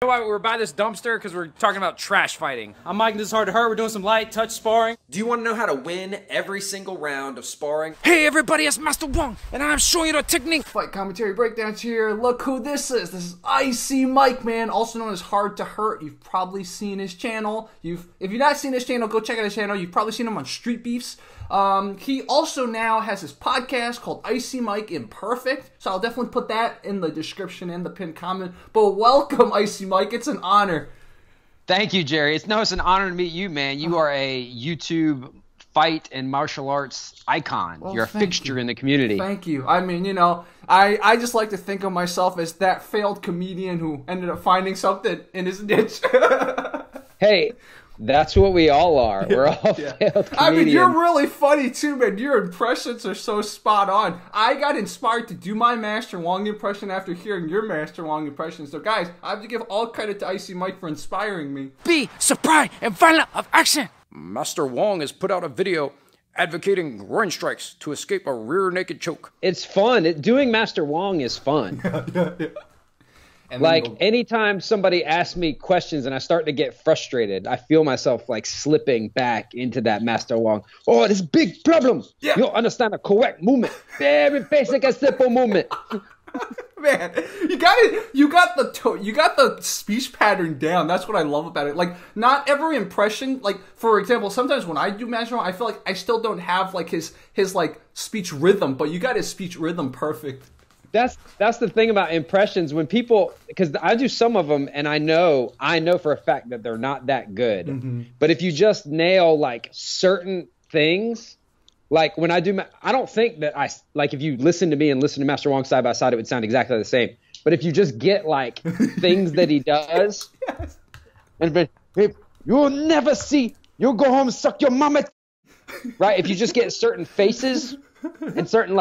You know why we're by this dumpster? Because we're talking about trash fighting. I'm Mike and this is Hard2Hurt. We're doing some light touch sparring. Do you want to know how to win every single round of sparring? Hey everybody, it's Master Wong, and I'm showing you the technique. Fight Commentary Breakdowns here. Look who this is. This is Icy Mike, man, also known as Hard2Hurt. You've probably seen his channel. If you've not seen his channel, go check out his channel. You've probably seen him on Streetbeefs. He also now has his podcast called Icy Mike Imperfect, so I'll definitely put that in the description and the pinned comment. But welcome, Icy Mike. It's an honor. Thank you, Jerry. It's an honor to meet you, man. You are a YouTube fight and martial arts icon. Well, you're a fixture in the community. Thank you. I mean, you know, I just like to think of myself as that failed comedian who ended up finding something in his niche. Hey, that's what we all are. We're all failed comedians. I mean, you're really funny too, man. Your impressions are so spot on. I got inspired to do my Master Wong impression after hearing your Master Wong impression. So, guys, I have to give all credit to Icy Mike for inspiring me. Be surprised and violent of action. Master Wong has put out a video advocating groin strikes to escape a rear naked choke. It's fun. Doing Master Wong is fun. And like anytime somebody asks me questions and I start to get frustrated, I feel myself like slipping back into that Master Wong. Oh, this big problem. Yeah. You don't understand the correct movement. Very basic and simple movement. Man, you got it. You got the speech pattern down. That's what I love about it. Like, not every impression. Like, for example, sometimes when I do Master Wong, I feel like I still don't have like his like speech rhythm, but you got his speech rhythm perfect. That's the thing about impressions when people, because I do some of them and I know for a fact that they're not that good. Mm-hmm. But if you just nail like certain things, like when I do, I don't think that like if you listen to me and listen to Master Wong side by side, it would sound exactly the same. But if you just get like things that he does, yes. And hey, you'll never see, you'll go home and suck your mama, right? If you just get certain faces and certain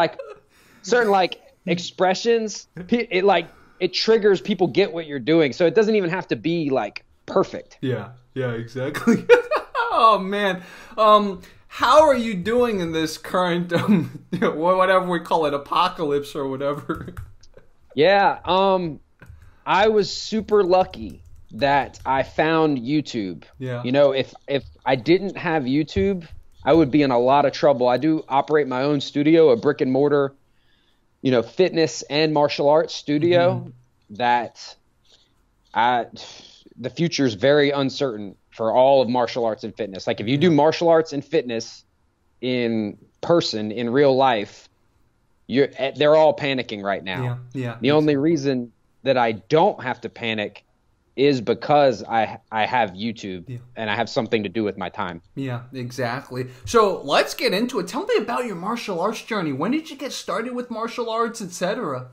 expressions, it triggers people get what you're doing, so it doesn't even have to be like perfect. Yeah exactly. Oh man, how are you doing in this current whatever we call it, apocalypse or whatever? Yeah, I was super lucky that I found YouTube. Yeah, you know, if I didn't have YouTube, I would be in a lot of trouble. I do operate my own studio, a brick and mortar, you know, fitness and martial arts studio. That the future is very uncertain for all of martial arts and fitness. Like if you do martial arts and fitness in person, in real life, they're all panicking right now. Yeah. The only reason that I don't have to panic is because I have YouTube and I have something to do with my time. Yeah, exactly. So let's get into it. Tell me about your martial arts journey. When did you get started with martial arts, etc.?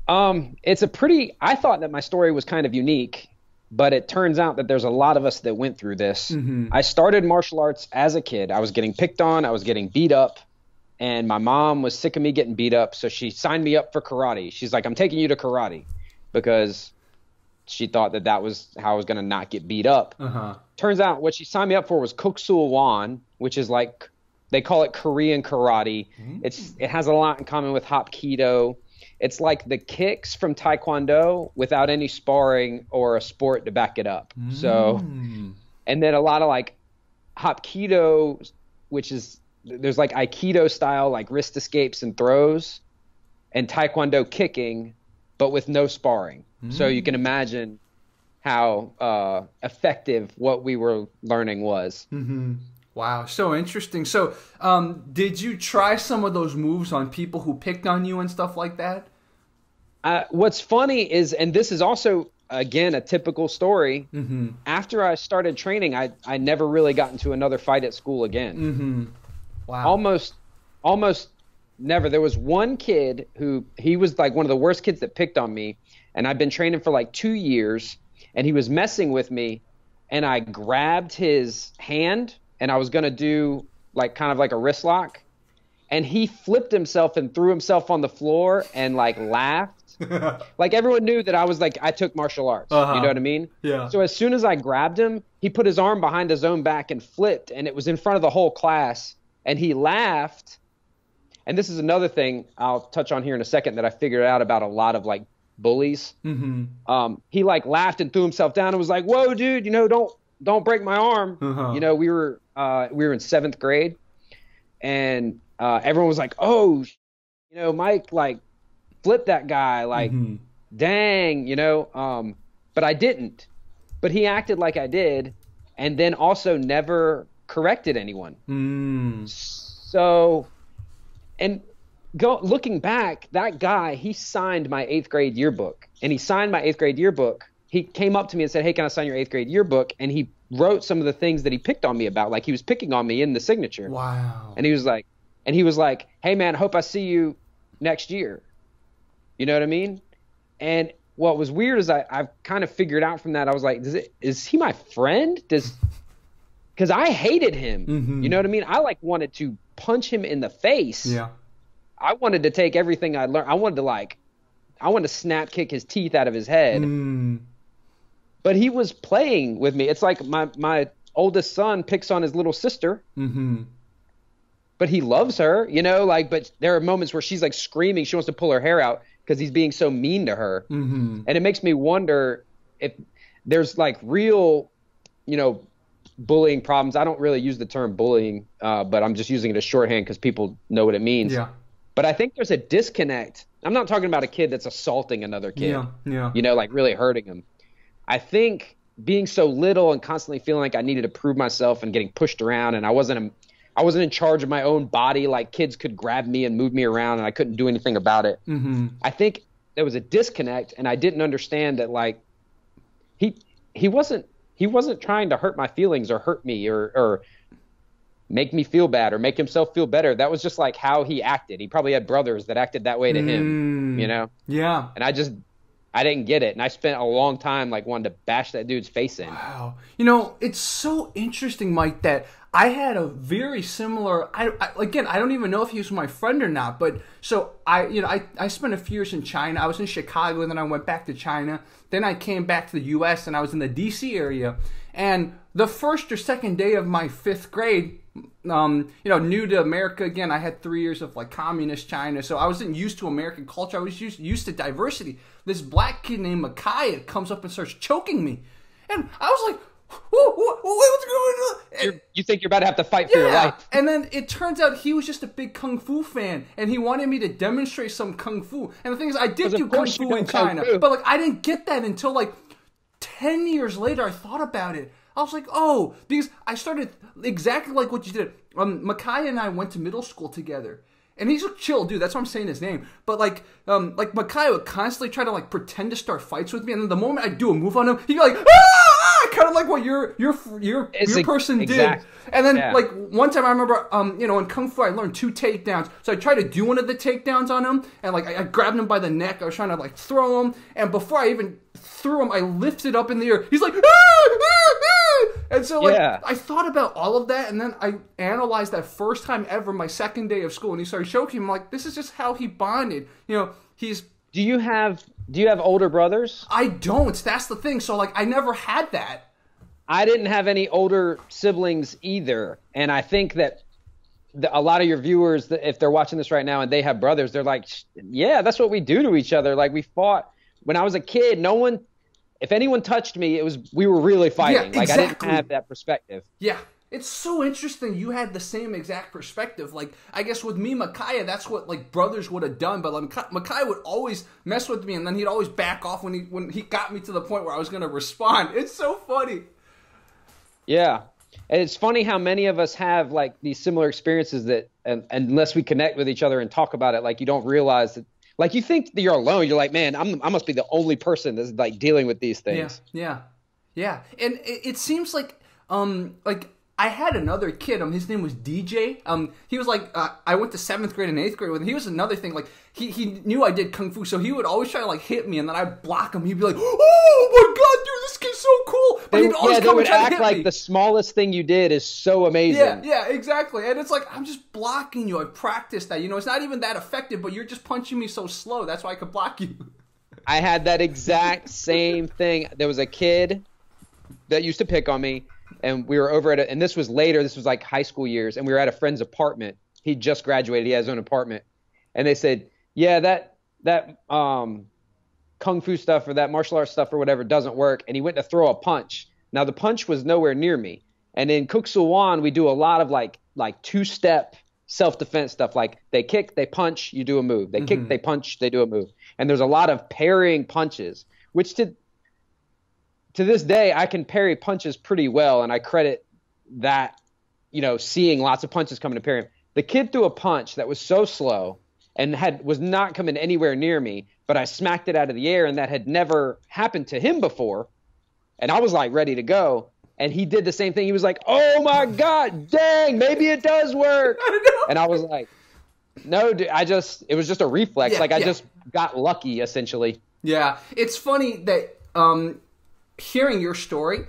I thought that my story was kind of unique, but it turns out that there's a lot of us that went through this. Mm-hmm. I started martial arts as a kid. I was getting picked on, I was getting beat up, and my mom was sick of me getting beat up, so she signed me up for karate. She's like, I'm taking you to karate, because she thought that was how I was going to not get beat up. Turns out what she signed me up for was Kuksul Wan, which is like, they call it Korean karate. It has a lot in common with Hapkido. It's like the kicks from Taekwondo without any sparring or a sport to back it up. So, and then a lot of like Hapkido, which is, there's like Aikido style, like wrist escapes and throws, and Taekwondo kicking, but with no sparring. So you can imagine how effective what we were learning was. Wow, so interesting. So did you try some of those moves on people who picked on you and stuff like that? What's funny is, and this is also, again, a typical story, after I started training, I never really got into another fight at school again. Wow. Almost never. There was one kid who, he was like one of the worst kids that picked on me, and I've been training for like 2 years, and he was messing with me, and I grabbed his hand, and I was going to do like kind of like a wrist lock, and he flipped himself and threw himself on the floor and like laughed. Like everyone knew that I was like, I took martial arts. You know what I mean? Yeah. So as soon as I grabbed him, he put his arm behind his own back and flipped, and it was in front of the whole class, and he laughed. And this is another thing I'll touch on here in a second that I figured out about a lot of like bullies. He like laughed and threw himself down and was like, "Whoa, dude, don't break my arm." We were in 7th grade, and everyone was like, "Oh, Mike, like, flip that guy, like, dang, but I didn't. But he acted like I did, and then also never corrected anyone. So, and looking back, that guy, he signed my 8th grade yearbook, and he signed my 8th grade yearbook. He came up to me and said, "Hey, can I sign your 8th grade yearbook?" And he wrote some of the things that he picked on me about, like he was picking on me in the signature. Wow. And he was like, "Hey man, I hope I see you next year." You know what I mean? And what was weird is I've kind of figured out from that, I was like, is he my friend? Because I hated him. You know what I mean? I like wanted to punch him in the face. Yeah. I wanted to take everything I learned. I wanted to snap kick his teeth out of his head. But he was playing with me. It's like my oldest son picks on his little sister. But he loves her, but there are moments where she's like screaming. She wants to pull her hair out because he's being so mean to her. And it makes me wonder if there's like real, bullying problems. I don't really use the term bullying, but I'm just using it as shorthand because people know what it means. Yeah. But I think there's a disconnect. I'm not talking about a kid that's assaulting another kid, like really hurting him. I think being so little and constantly feeling like I needed to prove myself and getting pushed around, and I wasn't in charge of my own body. Like kids could grab me and move me around and I couldn't do anything about it. I think there was a disconnect, and I didn't understand that like he wasn't trying to hurt my feelings or hurt me or make me feel bad or make himself feel better. That was just like how he acted. He probably had brothers that acted that way to him, Yeah. And I didn't get it. And I spent a long time like wanting to bash that dude's face in. Wow. It's so interesting, Mike, that I had a very similar, again, I don't even know if he was my friend or not, but so I spent a few years in China. I was in Chicago, and then I went back to China. Then I came back to the U.S., and I was in the D.C. area. And the first or second day of my 5th grade, new to America again, I had 3 years of like communist China, so I wasn't used to American culture. I was used to diversity. This black kid named Micaiah comes up and starts choking me, and I was like, what's going on? And, you think you're about to have to fight for your life. And then it turns out he was just a big Kung Fu fan, and he wanted me to demonstrate some Kung Fu. And the thing is, I did do Kung Fu in China, but like I didn't get that until like 10 years later. I thought about it. I was like, oh, because I started exactly like what you did. Micaiah and I went to middle school together. And he's a chill dude. That's why I'm saying his name. But like Micaiah would constantly try to like pretend to start fights with me, and then the moment I do a move on him, he'd be like, ah, kind of like what your person did. And then like one time I remember, in Kung Fu I learned 2 takedowns. So I tried to do one of the takedowns on him, and like I grabbed him by the neck. I was trying to like throw him, and before I even threw him, I lifted up in the air. He's like, ah, ah, ah. And so like I thought about all of that, and then I analyzed that first time ever, my second day of school, and he started choking. I'm like, this is just how he bonded. He's. Do you have older brothers? I don't. That's the thing. So like I never had that. I didn't have any older siblings either, and I think that a lot of your viewers, if they're watching this right now and they have brothers, they're like, yeah, that's what we do to each other. Like we fought when I was a kid. No one. If anyone touched me, we were really fighting. Yeah, exactly. Like I didn't have that perspective. Yeah. It's so interesting you had the same exact perspective. Like, I guess with me, Micaiah, that's what, like, brothers would have done. But, like, Micaiah would always mess with me, and then he'd always back off when he got me to the point where I was going to respond. It's so funny. Yeah. And it's funny how many of us have, like, these similar experiences that, unless we connect with each other and talk about it, like, you don't realize that. Like, you think that you're alone. You're like, man, I must be the only person that's, like, dealing with these things. Yeah. And it seems like I had another kid. His name was DJ. He was like, I went to 7th grade and 8th grade with him. He was another thing. Like, he knew I did Kung Fu, so he would always try to, like, hit me, and then I'd block him. He'd be like, oh, my God, dude, this kid's so cool. But he'd always come and try to hit me. Like the smallest thing you did is so amazing. Yeah, exactly. And it's like, I'm just blocking you. I've practiced that. It's not even that effective, but you're just punching me so slow. That's why I could block you. I had that exact same thing. There was a kid that used to pick on me. And we were over at and this was later, this was like high school years, and we were at a friend's apartment. He just graduated, he had his own apartment. And they said, yeah, that kung fu stuff or that martial arts stuff or whatever doesn't work, and he went to throw a punch. Now the punch was nowhere near me. And in Kuk Wan, we do a lot of like two-step self-defense stuff. Like they kick, they punch, you do a move. They kick, they punch, they do a move. And there's a lot of parrying punches, which to this day, I can parry punches pretty well. And I credit that, seeing lots of punches coming to parry him. The kid threw a punch that was so slow and was not coming anywhere near me, but I smacked it out of the air, and that had never happened to him before. And I was like ready to go. And he did the same thing. He was like, oh my God, dang, maybe it does work. And I was like, no, dude, it was just a reflex. Yeah, I just got lucky, essentially. Yeah. It's funny that hearing your story,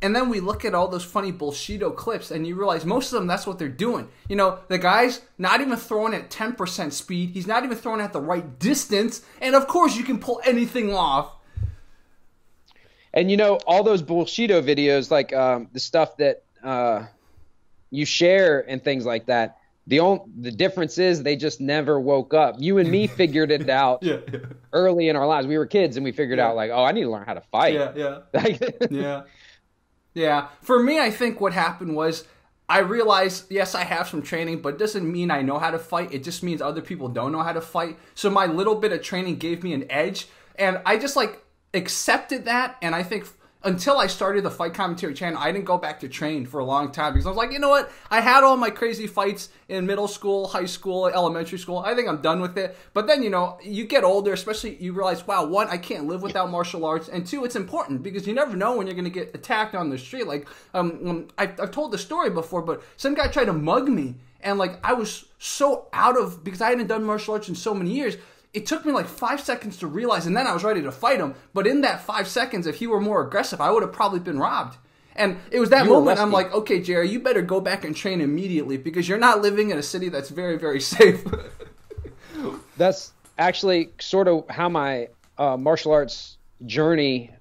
and then we look at all those funny Bullshido clips, and you realize most of them, that's what they're doing. The guy's not even throwing at 10% speed. He's not even throwing at the right distance. And of course, you can pull anything off. And, all those Bullshido videos, like the stuff that you share and things like that, the difference is they just never woke up. You and me figured it out early in our lives. We were kids, and we figured out, like, oh, I need to learn how to fight. Yeah. For me, I think what happened was I realized, yes, I have some training, but it doesn't mean I know how to fight. It just means other people don't know how to fight. So my little bit of training gave me an edge, and I just, accepted that. And I think until I started the Fight Commentary channel, I didn't go back to train for a long time, because I was like, you know what? I had all my crazy fights in middle school, high school, elementary school. I think I'm done with it. But then, you get older, especially you realize, wow, one, I can't live without martial arts. And two, it's important because you never know when you're going to get attacked on the street. Like, I've told the story before, but some guy tried to mug me. And I was so because I hadn't done martial arts in so many years. It took me 5 seconds to realize, and then I was ready to fight him. But in that 5 seconds, if he were more aggressive, I would have probably been robbed. And it was that moment I'm like, okay, Jerry, you better go back and train immediately, because you're not living in a city that's very, very safe. That's actually sort of how my martial arts journey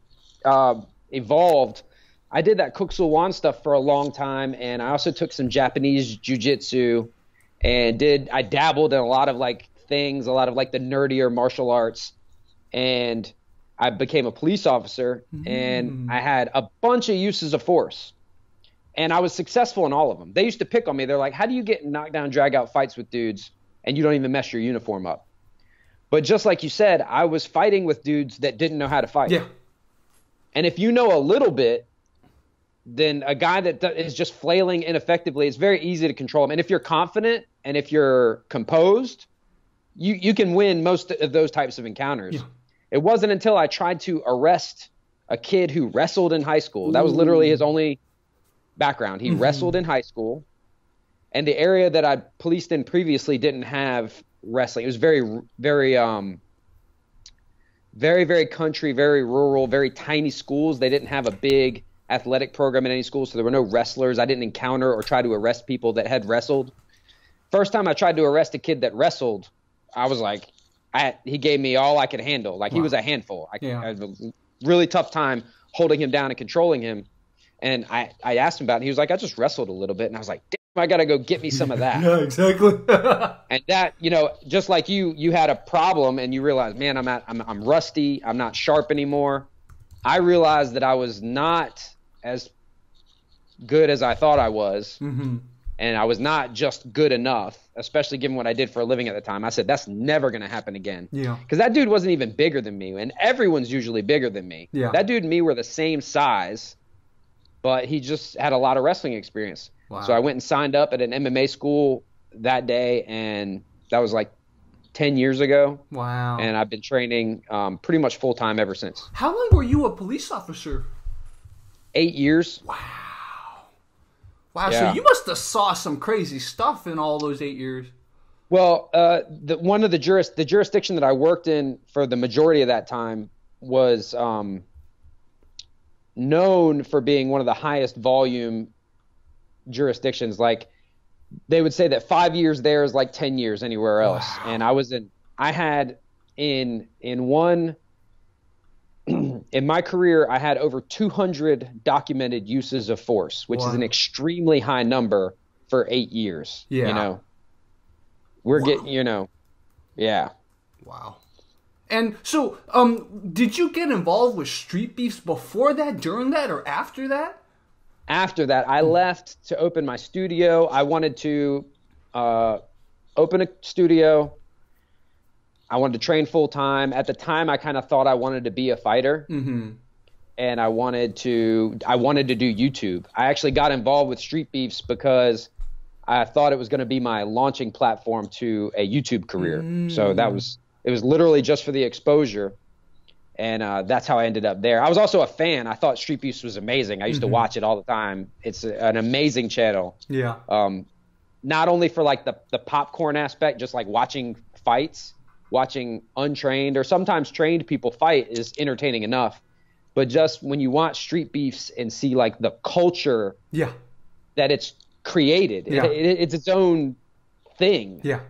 evolved. I did that Kuk Wan stuff for a long time, and I also took some Japanese Jujutsu, and I dabbled in a lot of things, a lot of the nerdier martial arts, and I became a police officer, and I had a bunch of uses of force, and I was successful in all of them. They used to pick on me. They're like, how do you get in knockdown, drag out fights with dudes and you don't even mess your uniform up? But just like you said, I was fighting with dudes that didn't know how to fight. Yeah. And if you know a little bit, then a guy that is just flailing ineffectively, it's very easy to control him. And if you're confident and if you're composed, you can win most of those types of encounters. Yeah. It wasn't until I tried to arrest a kid who wrestled in high school. That was literally his only background. He wrestled in high school, and the area that I policed in previously didn't have wrestling. It was very, very, very, very country, very rural, very tiny schools. They didn't have a big athletic program in any school, so there were no wrestlers. I didn't encounter or try to arrest people that had wrestled. First time I tried to arrest a kid that wrestled, I was like, he gave me all I could handle. He was a handful. I had a really tough time holding him down and controlling him. And I asked him about it. And he was like, I just wrestled a little bit. And I was like, damn, I got to go get me some of that. Yeah, exactly. And that, just like you had a problem and you realized, man, I'm rusty. I'm not sharp anymore. I realized that I was not as good as I thought I was. And I was not just good enough, especially given what I did for a living at the time. I said, that's never going to happen again. Yeah. Because that dude wasn't even bigger than me, and everyone's usually bigger than me. Yeah. That dude and me were the same size, but he just had a lot of wrestling experience. Wow. So I went and signed up at an MMA school that day, and that was 10 years ago. Wow. And I've been training pretty much full-time ever since. How long were you a police officer? 8 years. Wow, yeah. So you must have saw some crazy stuff in all those 8 years. Well, one of the jurisdiction that I worked in for the majority of that time was known for being one of the highest volume jurisdictions. They would say that 5 years there is like 10 years anywhere else. Wow. And I had in my career, I had over 200 documented uses of force, which is an extremely high number for 8 years. Yeah. We're getting, yeah. Wow. And so, did you get involved with Streetbeefs before that, during that, or after that? After that, I left to open my studio. I wanted to open a studio. I wanted to train full time. At the time, I kind of thought I wanted to be a fighter, and I wanted to do YouTube. I actually got involved with Streetbeefs because I thought it was going to be my launching platform to a YouTube career. So it was literally just for the exposure, and that's how I ended up there. I was also a fan. I thought Streetbeefs was amazing. I used to watch it all the time. It's an amazing channel. Yeah. Not only for like the popcorn aspect, just like watching fights, watching untrained or sometimes trained people fight is entertaining enough. But just when you watch Streetbeefs and see like the culture that it's created, it's its own thing. Yeah,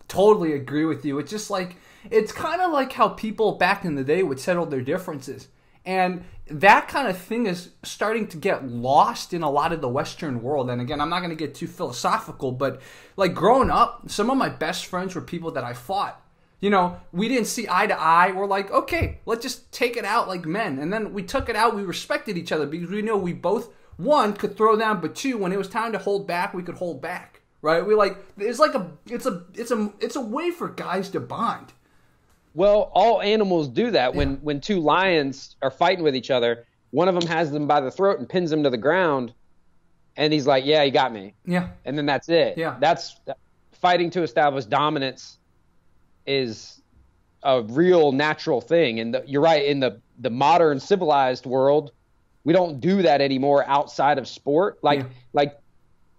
totally agree with you. It's just like, it's kind of like how people back in the day would settle their differences. And that kind of thing is starting to get lost in a lot of the Western world. And again, I'm not going to get too philosophical, but like growing up, some of my best friends were people that I fought. You know, we didn't see eye to eye. We're like, okay, let's just take it out like men. And then we took it out. We respected each other because we knew we both, one, could throw down, but two, when it was time to hold back, we could hold back. Right? We like, it's like it's a way for guys to bond. Well, all animals do that. When two lions are fighting with each other, one of them has them by the throat and pins them to the ground, and he's like, "Yeah, you got me." Yeah. And then that's it. Yeah. That's fighting to establish dominance is a real natural thing. And you're right, in the modern civilized world, we don't do that anymore outside of sport. Like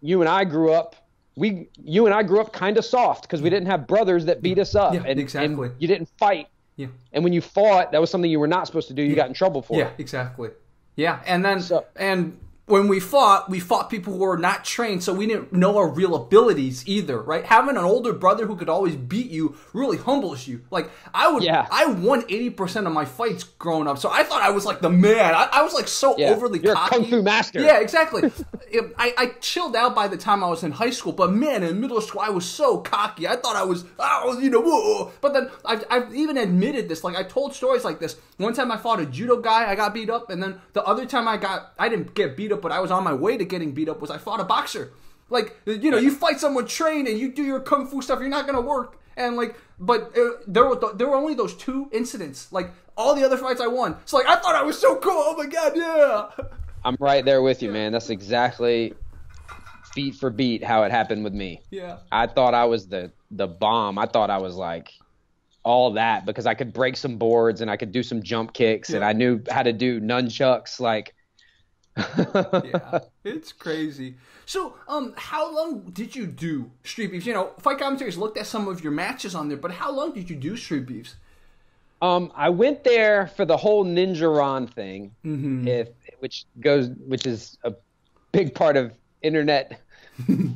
you and I grew up. You and I grew up kind of soft because we didn't have brothers that beat us up. Yeah, exactly. And you didn't fight. Yeah. And when you fought, that was something you were not supposed to do. You got in trouble for. Yeah, exactly. Yeah, and then and when we fought people who were not trained, so we didn't know our real abilities either, right? Having an older brother who could always beat you really humbles you. Like, I won 80% of my fights growing up, so I thought I was like the man. I was like so overly You're cocky. a kung fu master. Yeah, exactly. I chilled out by the time I was in high school, but man, in middle school, I was so cocky. I thought I was whoa. But then I've even admitted this. Like, I told stories like this. One time I fought a judo guy, I got beat up, and then the other time I didn't get beat up, but I was on my way to getting beat up, was I fought a boxer. Like, you fight someone trained and you do your kung fu stuff, you're not gonna work. And like, but there were only those two incidents. Like, all the other fights I won. So like, I thought I was so cool. Oh my god, yeah. I'm right there with you, man. That's exactly beat for beat how it happened with me. Yeah. I thought I was the bomb. I thought I was like all that because I could break some boards and I could do some jump kicks and I knew how to do nunchucks. Like, yeah, it's crazy. So, how long did you do Streetbeefs? Fight Commentaries looked at some of your matches on there, but how long did you do Streetbeefs? I went there for the whole Ninja Ron thing, which is a big part of internet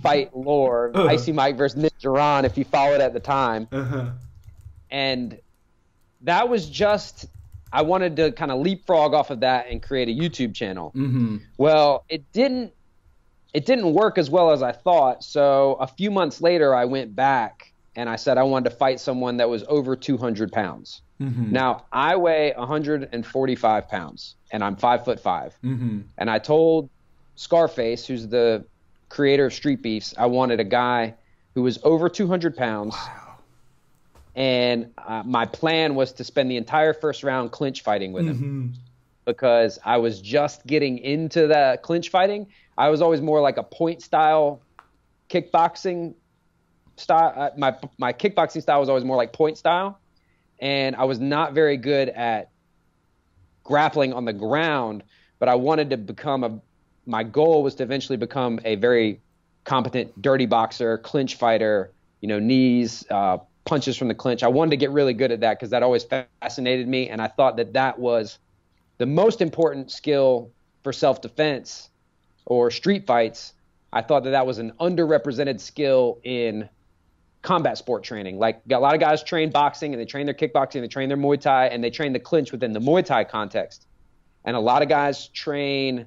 fight lore. Icy Mike versus Ninja Ron, if you followed at the time, and that was just. I wanted to kind of leapfrog off of that and create a YouTube channel. Well, it didn't work as well as I thought. So a few months later, I went back and I said I wanted to fight someone that was over 200 pounds. Now, I weigh 145 pounds and I'm 5'5". And I told Scarface, who's the creator of Streetbeefs, I wanted a guy who was over 200 pounds. Wow. And my plan was to spend the entire first round clinch fighting with him because I was just getting into the clinch fighting. I was always more like a point style kickboxing style. My kickboxing style was always more like point style. And I was not very good at grappling on the ground, but I wanted to my goal was to eventually become a very competent dirty boxer, clinch fighter, knees, punches from the clinch. I wanted to get really good at that because that always fascinated me, and I thought that was the most important skill for self-defense or street fights. I thought that was an underrepresented skill in combat sport training. Like, a lot of guys train boxing and they train their kickboxing, they train their Muay Thai, and they train the clinch within the Muay Thai context. And a lot of guys train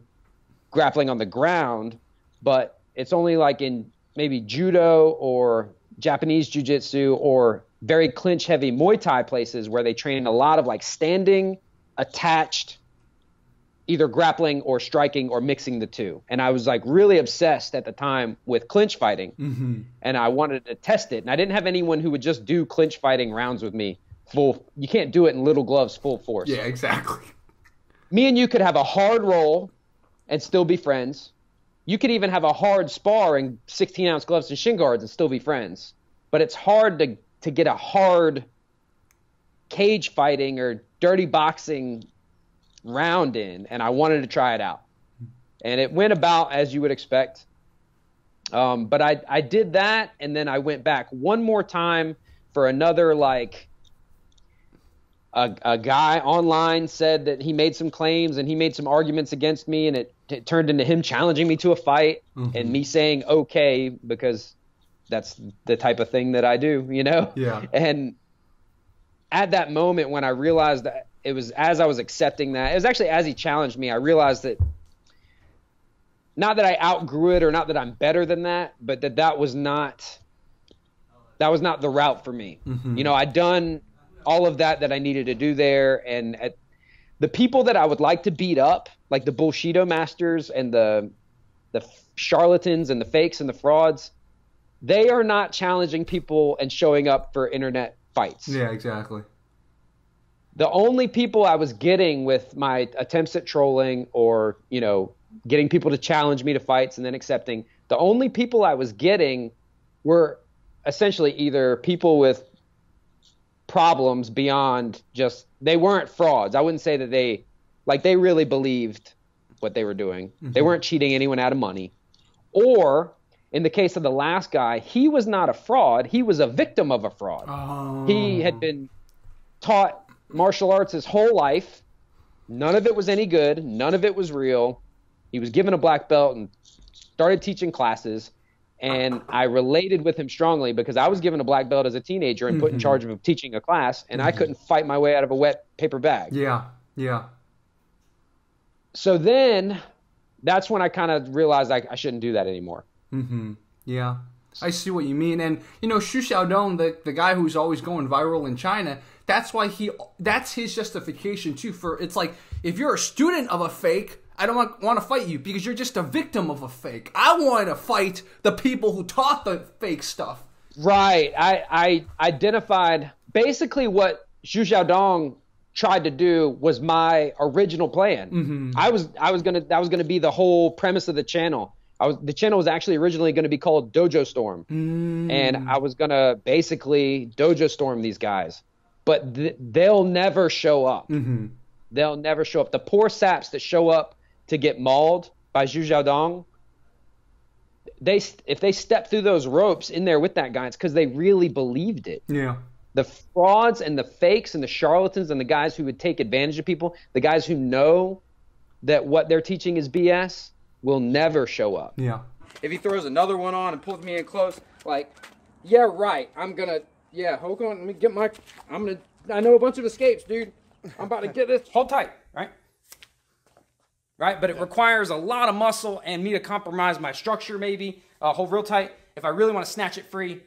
grappling on the ground, but it's only like in maybe judo or Japanese Jujutsu or very clinch heavy Muay Thai places where they train a lot of like standing, attached, either grappling or striking or mixing the two. And I was like really obsessed at the time with clinch fighting, and I wanted to test it. And I didn't have anyone who would just do clinch fighting rounds with me full. You can't do it in little gloves full force. Yeah, exactly. Me and you could have a hard roll and still be friends. You could even have a hard spar in 16-ounce gloves and shin guards and still be friends. But it's hard to get a hard cage fighting or dirty boxing round in, and I wanted to try it out. And it went about as you would expect. But I did that, and then I went back one more time for another, like, a guy online said that he made some claims and he made some arguments against me, and it turned into him challenging me to a fight and me saying okay, because that's the type of thing that I do, you know? Yeah. And at that moment when I realized that, it was as I was accepting that, it was actually as he challenged me, I realized that not that I outgrew it or not that I'm better than that, but that was not the route for me. You know, I'd done all of that I needed to do there. And the people that I would like to beat up, like the bullshido masters and the charlatans and the fakes and the frauds, they are not challenging people and showing up for internet fights. Yeah, exactly. The only people I was getting with my attempts at trolling or, you know, getting people to challenge me to fights and then accepting, the only people I was getting were essentially either people with problems beyond just, they weren't frauds. I wouldn't say that they really believed what they were doing. They weren't cheating anyone out of money. Or in the case of the last guy, he was not a fraud. He was a victim of a fraud. Oh. He had been taught martial arts his whole life. None of it was any good. None of it was real. He was given a black belt and started teaching classes. And I related with him strongly because I was given a black belt as a teenager and put in charge of teaching a class, and I couldn't fight my way out of a wet paper bag. Yeah, yeah. So then that's when I kind of realized I shouldn't do that anymore. Yeah. I see what you mean. And, you know, Xu Xiaodong, the guy who's always going viral in China, that's his justification, too, for it's like, if you're a student of a fake, I don't want to fight you because you're just a victim of a fake. I want to fight the people who taught the fake stuff. Right. I identified basically what Xu Xiaodong tried to do was my original plan. That was gonna be the whole premise of the channel. The channel was actually originally going to be called Dojo Storm, and I was gonna basically Dojo Storm these guys, but they'll never show up. They'll never show up. The poor saps that show up to get mauled by Xu Xiaodong, if they step through those ropes in there with that guy, it's because they really believed it. Yeah. The frauds and the fakes and the charlatans and the guys who would take advantage of people, the guys who know that what they're teaching is BS, will never show up. Yeah. If he throws another one on and pulls me in close, like, yeah, right, hold on, let me get I know a bunch of escapes, dude. I'm about to get this. Hold tight, right? Right, but it requires a lot of muscle and me to compromise my structure maybe. Hold real tight. If I really want to snatch it free,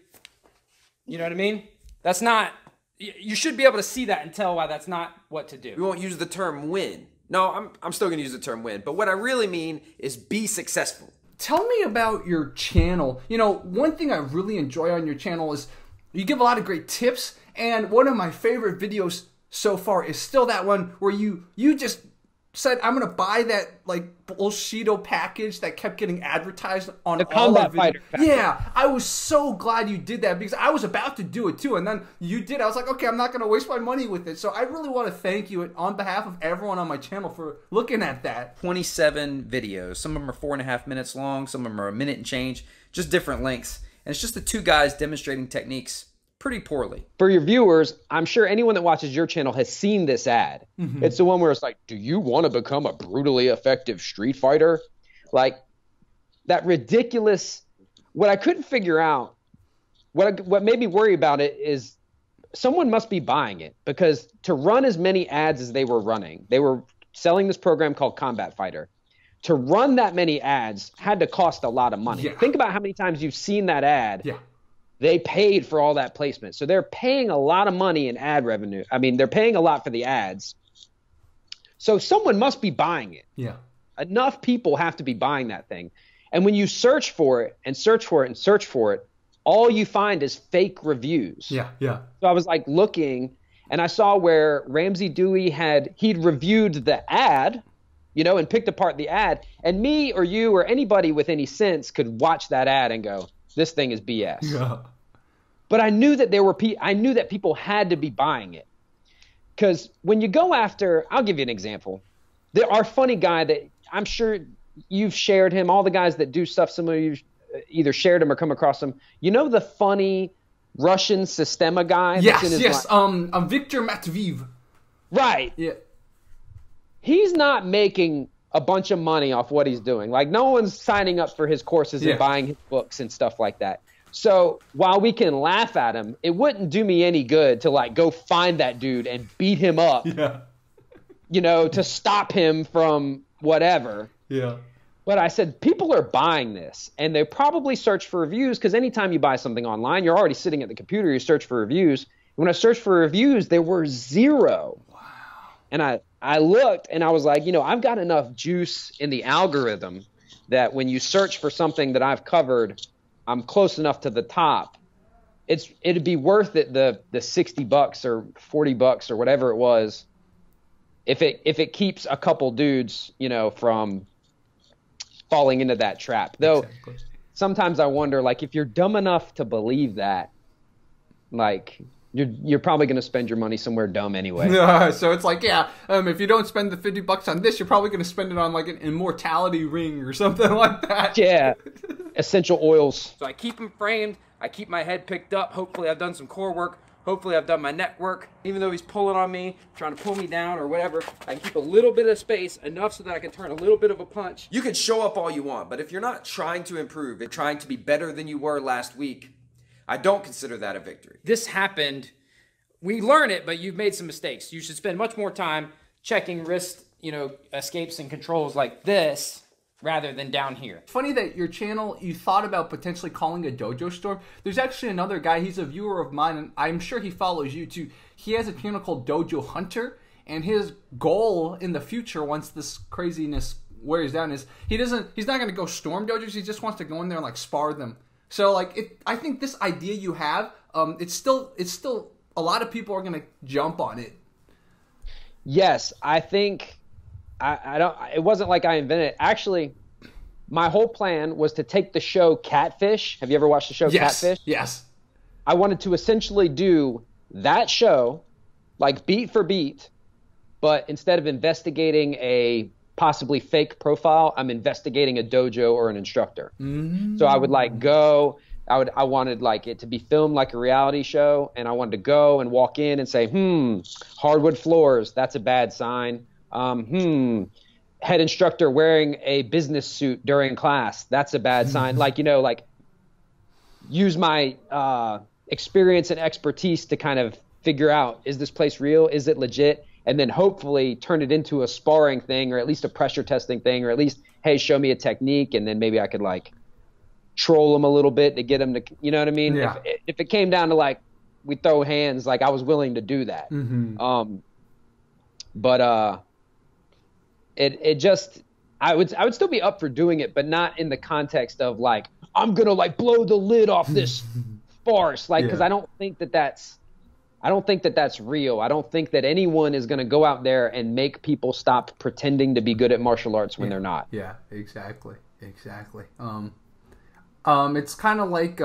you know what I mean? That's not, you should be able to see that and tell why that's not what to do. We won't use the term win. No, I'm still going to use the term win. But what I really mean is be successful. Tell me about your channel. You know, one thing I really enjoy on your channel is you give a lot of great tips. And one of my favorite videos so far is still that one where you just said, I'm going to buy that, like, bullshido package that kept getting advertised on the all combat of fighter package. Yeah, I was so glad you did that because I was about to do it too, and then you did. I was like, okay, I'm not going to waste my money with it. So I really want to thank you on behalf of everyone on my channel for looking at that. 27 videos. Some of them are 4.5 minutes long. Some of them are a minute and change. Just different lengths. And it's just the two guys demonstrating techniques pretty poorly. For your viewers, I'm sure anyone that watches your channel has seen this ad. It's the one where it's like, do you want to become a brutally effective street fighter? Like, that ridiculous, what I couldn't figure out, what made me worry about it is someone must be buying it, because to run as many ads as they were running, they were selling this program called Combat Fighter. To run that many ads had to cost a lot of money. Yeah. Think about how many times you've seen that ad. Yeah. they paid for all that placement. So they're paying a lot of money in ad revenue. I mean, they're paying a lot for the ads. So someone must be buying it. Yeah. Enough people have to be buying that thing. And when you search for it and search for it and search for it, all you find is fake reviews. Yeah, yeah. So I was like looking, and I saw where Ramsey Dewey he'd reviewed the ad, you know, and picked apart the ad. And me or you or anybody with any sense could watch that ad and go, this thing is BS. Yeah. But I knew that I knew that people had to be buying it. Because when you go after, I'll give you an example. Our funny guy that I'm sure you've shared him, all the guys that do stuff similar, you've either shared him or come across him. You know the funny Russian Sistema guy? Yes, that's in his yes. Victor Matveev. Right. Yeah. He's not making a bunch of money off what he's doing. Like, no one's signing up for his courses and buying his books and stuff like that. So while we can laugh at him, it wouldn't do me any good to like go find that dude and beat him up, you know, to stop him from whatever. Yeah. But I said, people are buying this, and they probably search for reviews, because anytime you buy something online, you're already sitting at the computer, you search for reviews. When I searched for reviews, there were 0. Wow. And I looked, and I was like, you know, I've got enough juice in the algorithm that when you search for something that I've covered, I'm close enough to the top. It'd be worth it, the $60 or $40 or whatever it was, if it keeps a couple dudes, you know, from falling into that trap. Though sometimes I wonder, like, if you're dumb enough to believe that, like, you're probably going to spend your money somewhere dumb anyway. So it's like, if you don't spend the $50 on this, you're probably going to spend it on like an immortality ring or something like that. Yeah. Essential oils. So I keep them framed. I keep my head picked up. Hopefully I've done some core work. Hopefully I've done my neck work. Even though he's pulling on me, trying to pull me down or whatever, I can keep a little bit of space, enough so that I can turn a little bit of a punch. You can show up all you want, but if you're not trying to improve and trying to be better than you were last week, I don't consider that a victory. This happened. We learn it, but you've made some mistakes. You should spend much more time checking wrist, you know, escapes and controls like this rather than down here. Funny that your channel, you thought about potentially calling a dojo store. There's actually another guy, he's a viewer of mine, and I'm sure he follows you too. He has a channel called Dojo Hunter, and his goal in the future, once this craziness wears down, is he's not going to go storm dojos, he just wants to go in there and like spar them. So like, I think this idea you have, it's still a lot of people are going to jump on it. Yes, I think it wasn't like I invented it. Actually, my whole plan was to take the show Catfish. Have you ever watched the show Catfish? Yes. I wanted to essentially do that show, like beat for beat, but instead of investigating a possibly fake profile, I'm investigating a dojo or an instructor. Mm-hmm. So I would like go, I wanted like it to be filmed like a reality show, and I wanted to go and walk in and say, hardwood floors, that's a bad sign. Head instructor wearing a business suit during class, that's a bad sign. Like, you know, like use my experience and expertise to kind of figure out, is this place real? Is it legit? And then hopefully turn it into a sparring thing, or at least a pressure testing thing, or at least, hey, show me a technique, and then maybe I could like troll them a little bit to get them to, you know what I mean? Yeah. If it came down to like we throw hands, like I was willing to do that. Mm-hmm. It just, I would still be up for doing it, but not in the context of like, I'm gonna like blow the lid off this farce, like, because I don't think that that's real. I don't think that anyone is gonna go out there and make people stop pretending to be good at martial arts when they're not. Yeah, exactly. It's kind of like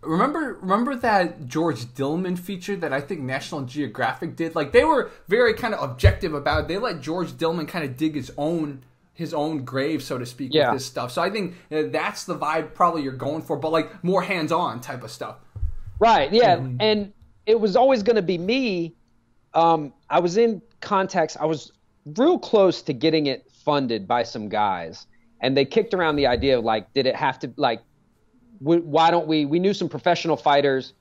remember that George Dillman feature that I think National Geographic did? Like, they were very kind of objective about it. They let George Dillman kind of dig his own grave, so to speak, with this stuff. So I think that's the vibe probably you're going for, but like more hands-on type of stuff. Right, yeah. Mm-hmm. And it was always going to be me. I was in contacts. I was real close to getting it funded by some guys. And they kicked around the idea of like, did it have to, like, why don't we knew some professional fighters.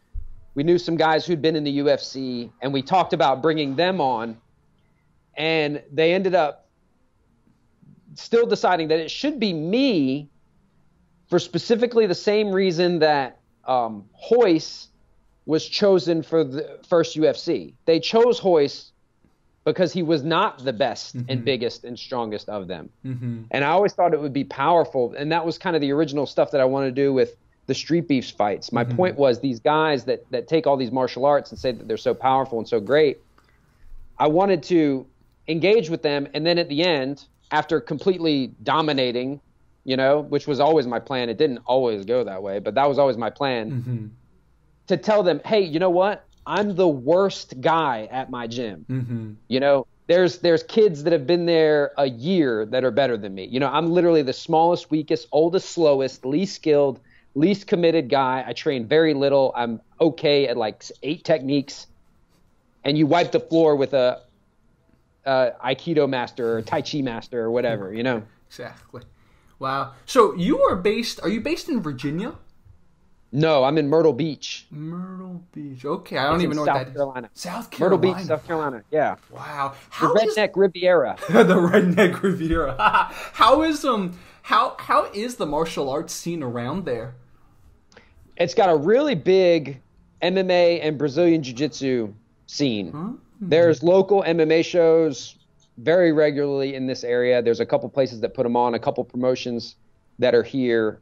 We knew some guys who'd been in the UFC, and we talked about bringing them on. And they ended up still deciding that it should be me for specifically the same reason that Hoist was chosen for the first UFC. They chose Hoist because he was not the best and biggest and strongest of them. And I always thought it would be powerful. And that was kind of the original stuff that I wanted to do with the Streetbeefs fights. My point was these guys that take all these martial arts and say that they're so powerful and so great, I wanted to engage with them. And then at the end, after completely dominating, you know, which was always my plan. It didn't always go that way, but that was always my plan, to tell them, hey, you know what? I'm the worst guy at my gym. You know, there's kids that have been there a year that are better than me. You know, I'm literally the smallest, weakest, oldest, slowest, least skilled, least committed guy. I train very little. I'm okay at like 8 techniques. And you wipe the floor with a Aikido master or Tai Chi master or whatever, you know? Exactly. Wow. So are you based in Virginia? No, I'm in Myrtle Beach. Myrtle Beach. Okay, I don't even know what that is. Carolina. South Carolina. Myrtle Beach, South Carolina. Yeah. Wow. The Redneck Riviera. The Redneck Riviera. How is the martial arts scene around there? It's got a really big MMA and Brazilian Jiu-Jitsu scene. There's local MMA shows very regularly in this area. There's a couple places that put them on, a couple promotions that are here.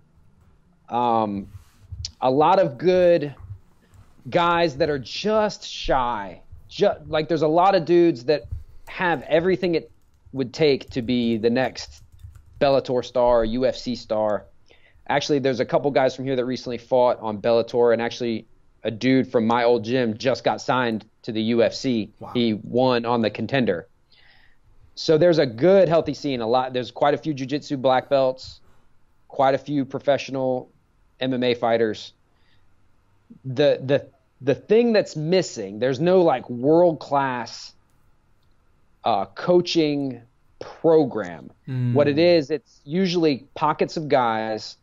A lot of good guys that are just shy. Like there's a lot of dudes that have everything it would take to be the next Bellator star or UFC star. Actually, there's a couple guys from here that recently fought on Bellator, and actually a dude from my old gym just got signed to the UFC. Wow. He won on the Contender. So there's a good, healthy scene. There's quite a few jiu-jitsu black belts, quite a few professional MMA fighters. The thing that's missing, there's no like world-class coaching program. What it is, it's usually pockets of guys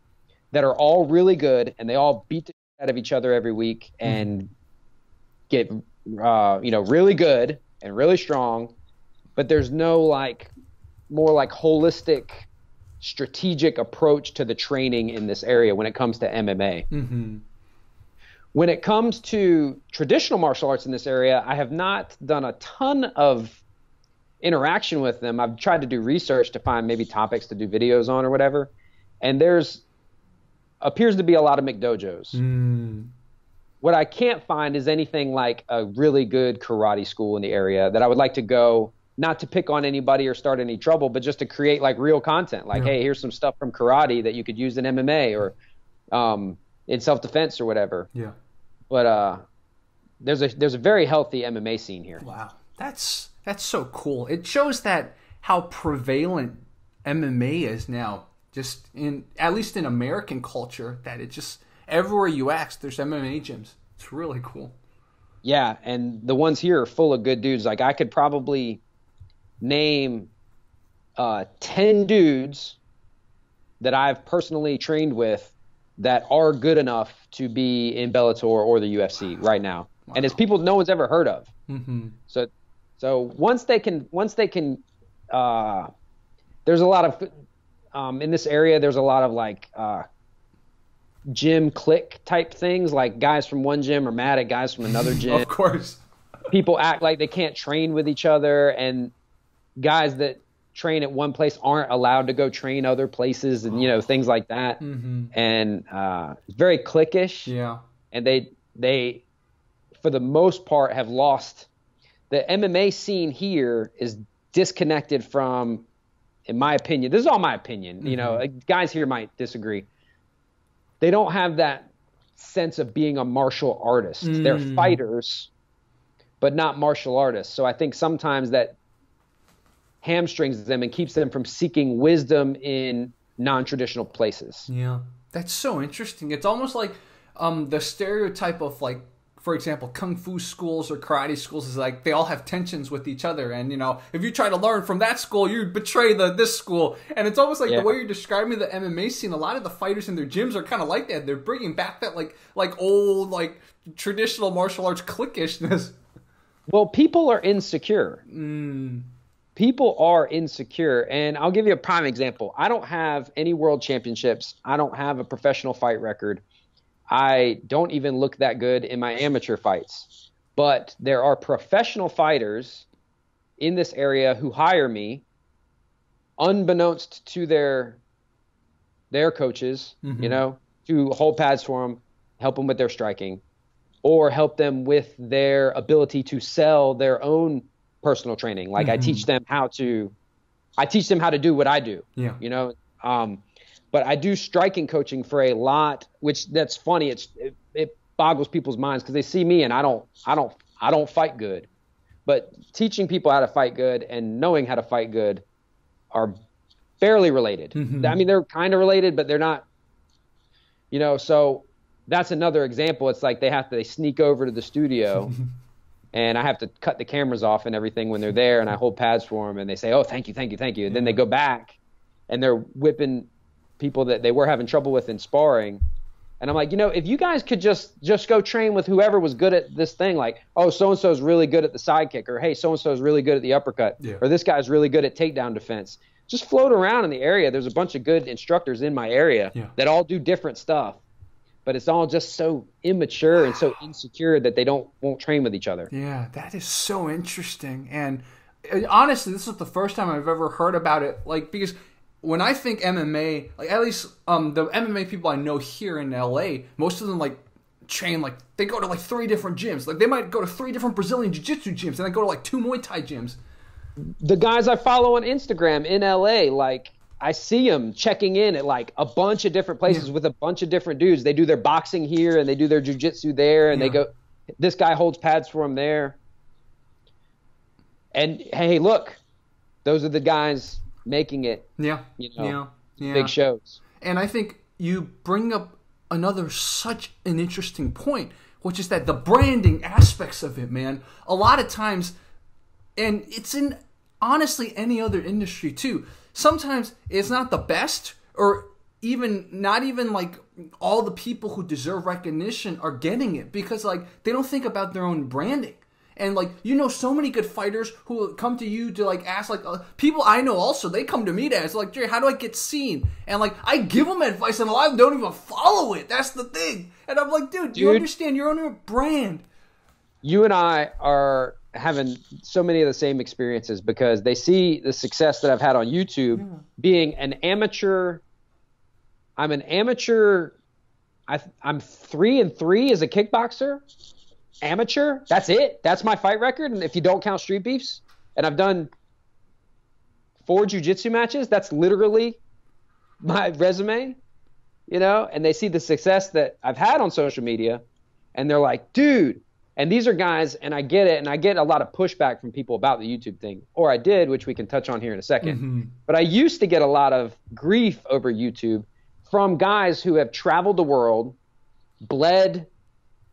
that are all really good, and they all beat the shit out of each other every week and get really good and really strong. But there's no more holistic, strategic approach to the training in this area when it comes to MMA. When it comes to traditional martial arts in this area, I have not done a ton of interaction with them. I've tried to do research to find maybe topics to do videos on or whatever. And there's appears to be a lot of McDojos. What I can't find is anything like a really good karate school in the area that I would like to go, not to pick on anybody or start any trouble, but just to create like real content. Like, hey, here's some stuff from karate that you could use in MMA or in self-defense or whatever. Yeah. But there's a very healthy MMA scene here. Wow. That's so cool. It shows that how prevalent MMA is now, just at least in American culture, that it just everywhere you ask, there's MMA gyms. It's really cool. Yeah, and the ones here are full of good dudes. Like I could probably name 10 dudes that I've personally trained with that are good enough to be in Bellator or the UFC right now. Wow. And it's people no one's ever heard of. So once they can, there's a lot of, in this area, there's a lot of like gym clique type things. Like guys from one gym are mad at guys from another gym. Of course. People act like they can't train with each other, and guys that train at one place aren't allowed to go train other places, and things like that. And it's very cliquish. Yeah. And they for the most part have lost. The MMA scene here is disconnected from, in my opinion, this is all my opinion, guys here might disagree. They don't have that sense of being a martial artist. They're fighters, but not martial artists. So I think sometimes that hamstrings them and keeps them from seeking wisdom in non-traditional places. Yeah. That's so interesting. It's almost like the stereotype of like, for example, kung fu schools or karate schools is like they all have tensions with each other, and if you try to learn from that school, you betray this school. And it's almost like the way you're describing the MMA scene. A lot of the fighters in their gyms are kind of like that. They're bringing back that like old traditional martial arts cliquishness. Well, people are insecure. People are insecure, and I'll give you a prime example. I don't have any world championships. I don't have a professional fight record. I don't even look that good in my amateur fights. But there are professional fighters in this area who hire me, unbeknownst to their coaches, you know, to hold pads for them, help them with their striking, or help them with their ability to sell their own personal training. Like I teach them how to do what I do, you know? But I do striking coaching for a lot, which that's funny. It boggles people's minds because they see me and I don't fight good, but teaching people how to fight good and knowing how to fight good are fairly related. I mean, they're kind of related, but they're not, you know, so that's another example. It's like they sneak over to the studio and I have to cut the cameras off and everything when they're there, and I hold pads for them and they say, "Oh, thank you. And then they go back and they're whipping people that they were having trouble with in sparring. And I'm like, you know, if you guys could just go train with whoever was good at this thing, like, oh, so-and-so is really good at the side kick, or hey, so-and-so is really good at the uppercut, or this guy's really good at takedown defense. Just float around in the area. There's a bunch of good instructors in my area that all do different stuff, but it's all just so immature and so insecure that they won't train with each other. Yeah, that is so interesting. And honestly, this is the first time I've ever heard about it, like, because when I think MMA, like at least the MMA people I know here in LA, most of them like train, like they go to like 3 different gyms. Like they might go to 3 different Brazilian Jiu-Jitsu gyms and then go to like 2 Muay Thai gyms. The guys I follow on Instagram in LA, like I see them checking in at like a bunch of different places with a bunch of different dudes. They do their boxing here and they do their jiu-jitsu there, and they go, this guy holds pads for them there. And hey, look, those are the guys making it, you know, big shows. And I think you bring up such an interesting point, which is that the branding aspects of it, man, a lot of times, and it's in honestly any other industry too, sometimes it's not the best, or not even like all the people who deserve recognition are getting it, because like they don't think about their own branding. And like, you know, so many good fighters who come to you to like ask, like people I know also, they come to me to ask like, Jerry, how do I get seen? And like, I give them advice and a lot of them don't even follow it. That's the thing. And I'm like, dude, you understand your own brand. You and I are having so many of the same experiences because they see the success that I've had on YouTube being an amateur. I'm an amateur. I'm 3-3 as a kickboxer. Amateur, that's it. That's my fight record. And if you don't count Streetbeefs, and I've done 4 jiu-jitsu matches, that's literally my resume, you know. And they see the success that I've had on social media, and they're like, dude. And these are guys, and I get it, and I get a lot of pushback from people about the YouTube thing, or I did, which we can touch on here in a second. But I used to get a lot of grief over YouTube from guys who have traveled the world, bled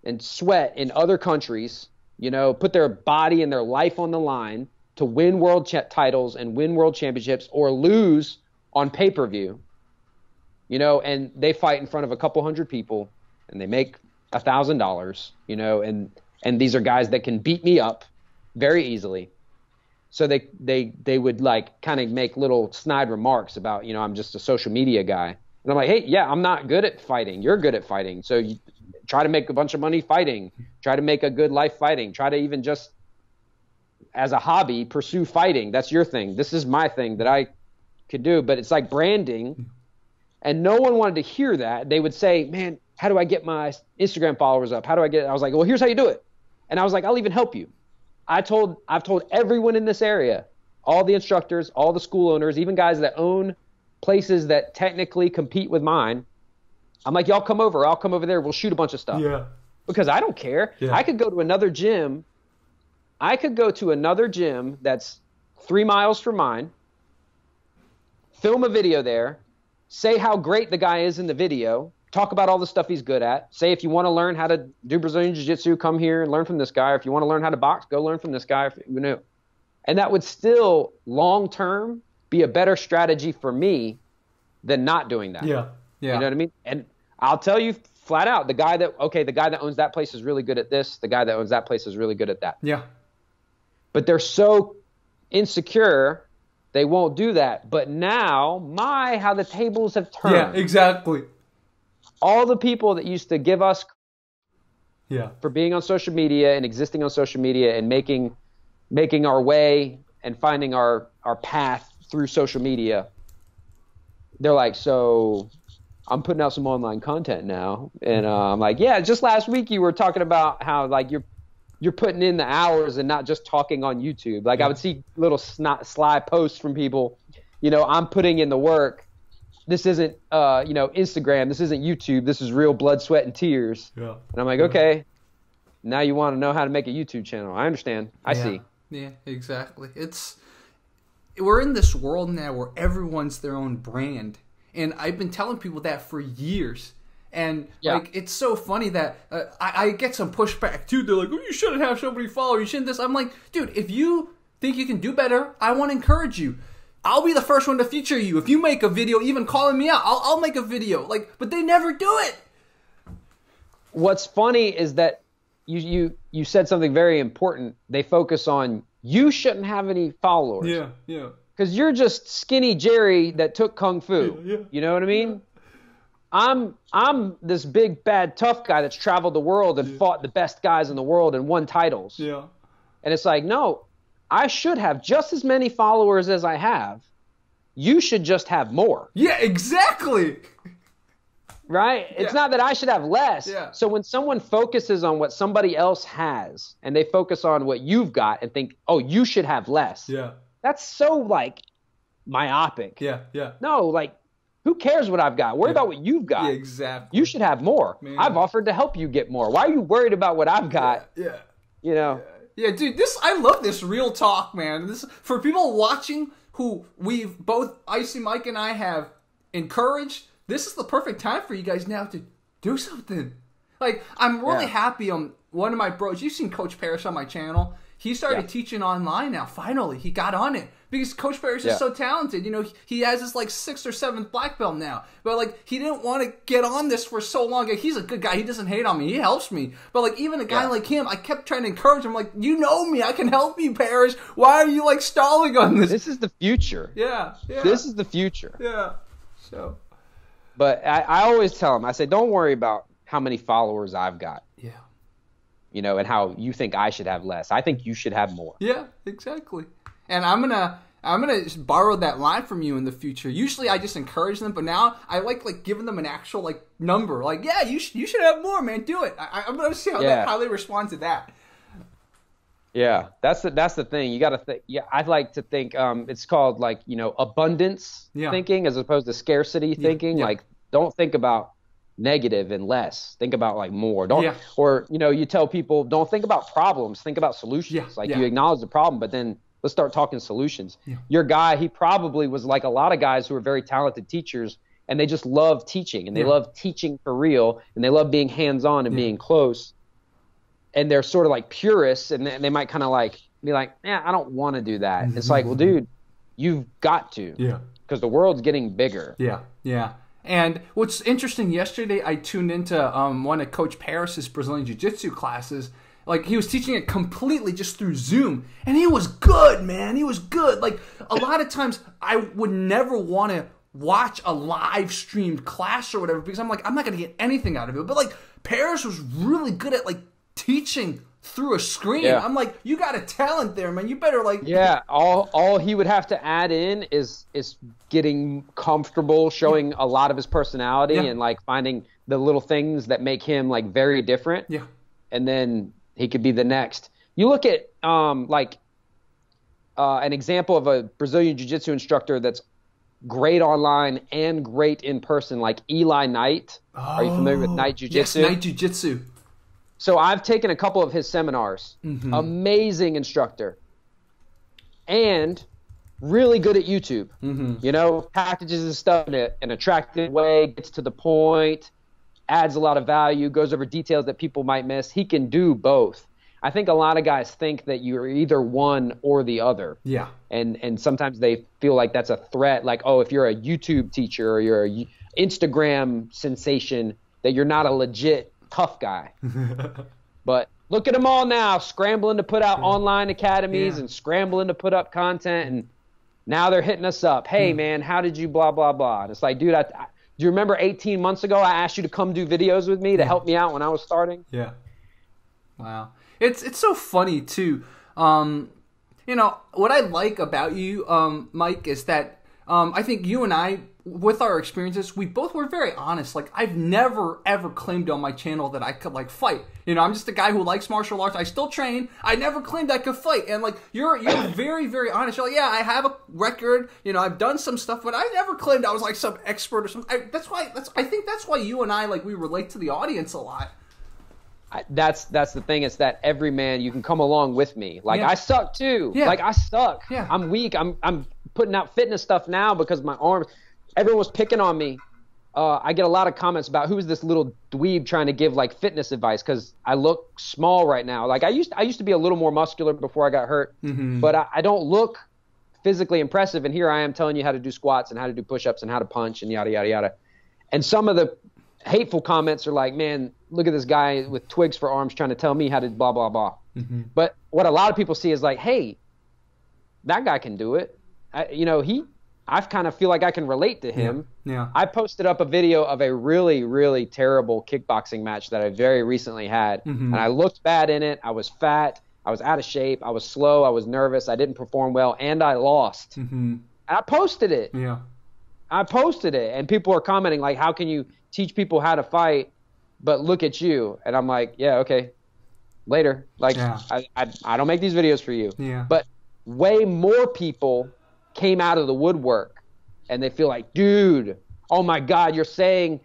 and sweat in other countries, you know, put their body and their life on the line to win world titles and win world championships, or lose on pay-per-view, you know, and they fight in front of a couple hundred people and they make $1,000, you know, and these are guys that can beat me up very easily. So they would like kind of make little snide remarks about, you know, I'm just a social media guy. And I'm like, hey, yeah, I'm not good at fighting. You're good at fighting. So you try to make a bunch of money fighting. Try to make a good life fighting. Try to even just as a hobby pursue fighting. That's your thing. This is my thing that I could do. But it's like branding. And no one wanted to hear that. They would say, man, how do I get my Instagram followers up? How do I get it? I was like, well, here's how you do it. And I was like, I'll even help you. I've told everyone in this area, all the instructors, all the school owners, even guys that own places that technically compete with mine. I'm like, y'all come over. I'll come over there. We'll shoot a bunch of stuff. Yeah. Because I don't care. Yeah. I could go to another gym. That's 3 miles from mine, film a video there, say how great the guy is in the video, talk about all the stuff he's good at. Say, if you want to learn how to do Brazilian Jiu-Jitsu, come here and learn from this guy. Or if you want to learn how to box, go learn from this guy. You know, and that would still, long-term, be a better strategy for me than not doing that. Yeah. Yeah. You know what I mean? And I'll tell you flat out, the guy that owns that place is really good at this. The guy that owns that place is really good at that. Yeah. But they're so insecure, they won't do that. But now, how the tables have turned. Yeah, exactly. all the people that used to give us Yeah. for being on social media and existing on social media and making our way and finding our path through social media, they're like, so I'm putting out some online content now. And I'm like, yeah, just last week you were talking about how like you're putting in the hours and not just talking on YouTube. Like I would see little sly posts from people, you know, I'm putting in the work. This isn't, you know, Instagram. This isn't YouTube. This is real blood, sweat, and tears. Yeah. And I'm like, okay, now you want to know how to make a YouTube channel. I understand. I see. Yeah, exactly. We're in this world now where everyone's their own brand. And I've been telling people that for years. And like, it's so funny that I get some pushback too. They're like, oh, you shouldn't have so many followers. You shouldn't this. I'm like, dude, if you think you can do better, I want to encourage you. I'll be the first one to feature you. If you make a video, even calling me out, I'll make a video. Like, but they never do it. What's funny is that you said something very important. They focus on you shouldn't have any followers. Yeah, yeah. Because you're just skinny Jerry that took kung fu. Yeah. You know what I mean? Yeah. I'm this big bad tough guy that's traveled the world and fought the best guys in the world and won titles. Yeah. And it's like, no, I should have just as many followers as I have. You should just have more. Yeah, exactly. Right? It's not that I should have less. Yeah. So when someone focuses on what somebody else has and they focus on what you've got and think, oh, you should have less. Yeah. That's so like myopic. Yeah, yeah. No, like who cares what I've got? Worry about what you've got. Yeah, exactly. You should have more. Man. I've offered to help you get more. Why are you worried about what I've got? Yeah. You know. Yeah, dude, I love this real talk, man. This for people watching who we've both Icy Mike and I have encouraged. This is the perfect time for you guys now to do something. Like, I'm really happy on one of my bros. You've seen Coach Parrish on my channel. He started teaching online now. Finally, he got on it because Coach Parrish is so talented. You know, he has his like 6th or 7th black belt now. But like, he didn't want to get on this for so long. Like, he's a good guy. He doesn't hate on me. He helps me. But like, even a guy like him, I kept trying to encourage him. Like, you know me. I can help you, Parrish. Why are you like stalling on this? This is the future. Yeah. This is the future. Yeah. So. But I always tell him, I say, don't worry about how many followers I've got. Yeah. You know, and how you think I should have less. I think you should have more. Yeah, exactly. And I'm gonna just borrow that line from you in the future. Usually I just encourage them, but now I like giving them an actual like number. Like, yeah, you should have more, man. Do it. I'm gonna see how they respond to that. Yeah, that's the thing. You got to think. Yeah, I like to think. It's called like, you know, abundance thinking as opposed to scarcity thinking. Yeah. Like, don't think about negative and less. Think about like more. Or you know, you tell people don't think about problems. Think about solutions. You acknowledge the problem, but then let's start talking solutions. Yeah. Your guy, he probably was like a lot of guys who are very talented teachers, and they just love teaching, and they love teaching for real, and they love being hands-on and being close. And they're sort of like purists, and they might kind of like be like, I don't want to do that. It's like, well, dude, you've got to. Yeah. Because the world's getting bigger. Yeah, yeah. And what's interesting, yesterday I tuned into one of Coach Parrish's Brazilian Jiu-Jitsu classes. Like, he was teaching it completely just through Zoom. And he was good, man. He was good. Like, a lot of times I would never want to watch a live streamed class or whatever because I'm like, I'm not going to get anything out of it. But, like, Parrish was really good at, like, teaching through a screen. Yeah. I'm like, you got a talent there, man. You better like. Yeah, all he would have to add in is getting comfortable, showing a lot of his personality and like finding the little things that make him like very different. Yeah, and then he could be the next. You look at an example of a Brazilian Jiu-Jitsu instructor that's great online and great in person, like Eli Knight. Oh, are you familiar with Knight Jiu-Jitsu? Yes, Knight Jiu-Jitsu. So I've taken a couple of his seminars. Mm-hmm. Amazing instructor. And really good at YouTube. Mm-hmm. You know, packages his stuff in an attractive way, gets to the point, adds a lot of value, goes over details that people might miss. He can do both. I think a lot of guys think that you're either one or the other. Yeah. And sometimes they feel like that's a threat. Like, oh, if you're a YouTube teacher or you're an Instagram sensation, that you're not a legit tough guy. But look at them all now, scrambling to put out online academies and scrambling to put up content, and now they're hitting us up. Hey man, how did you blah blah blah? And it's like, dude, Do you remember 18 months ago I asked you to come do videos with me to help me out when I was starting? Yeah. Wow. It's so funny too. You know, what I like about you, Mike, is that I think you and I, with our experiences, we both were very honest. Like, I've never, ever claimed on my channel that I could, like, fight. You know, I'm just a guy who likes martial arts. I still train. I never claimed I could fight. And, like, you're very, very honest. You're like, yeah, I have a record. You know, I've done some stuff, but I never claimed I was, like, some expert or something. I think that's why you and I, like, we relate to the audience a lot. That's the thing. It's that every man, you can come along with me. Like, I suck too. Yeah. Like, I suck. Yeah. I'm weak. I'm putting out fitness stuff now because my arms, everyone was picking on me. I get a lot of comments about who's this little dweeb trying to give like fitness advice because I look small right now. Like I used to be a little more muscular before I got hurt, but I don't look physically impressive. And here I am telling you how to do squats and how to do push-ups and how to punch and yada, yada, yada. And some of the hateful comments are like, man, look at this guy with twigs for arms trying to tell me how to blah, blah, blah. But what a lot of people see is like, hey, that guy can do it. I kind of feel like I can relate to him. Yeah. I posted up a video of a really, really terrible kickboxing match that I very recently had. And I looked bad in it. I was fat. I was out of shape. I was slow. I was nervous. I didn't perform well. And I lost. And I posted it. Yeah. I posted it. And people are commenting like, how can you teach people how to fight, but look at you? And I'm like, yeah, okay. Later. Like, I don't make these videos for you. Yeah. But way more people came out of the woodwork and they feel like, dude, oh my God, you're saying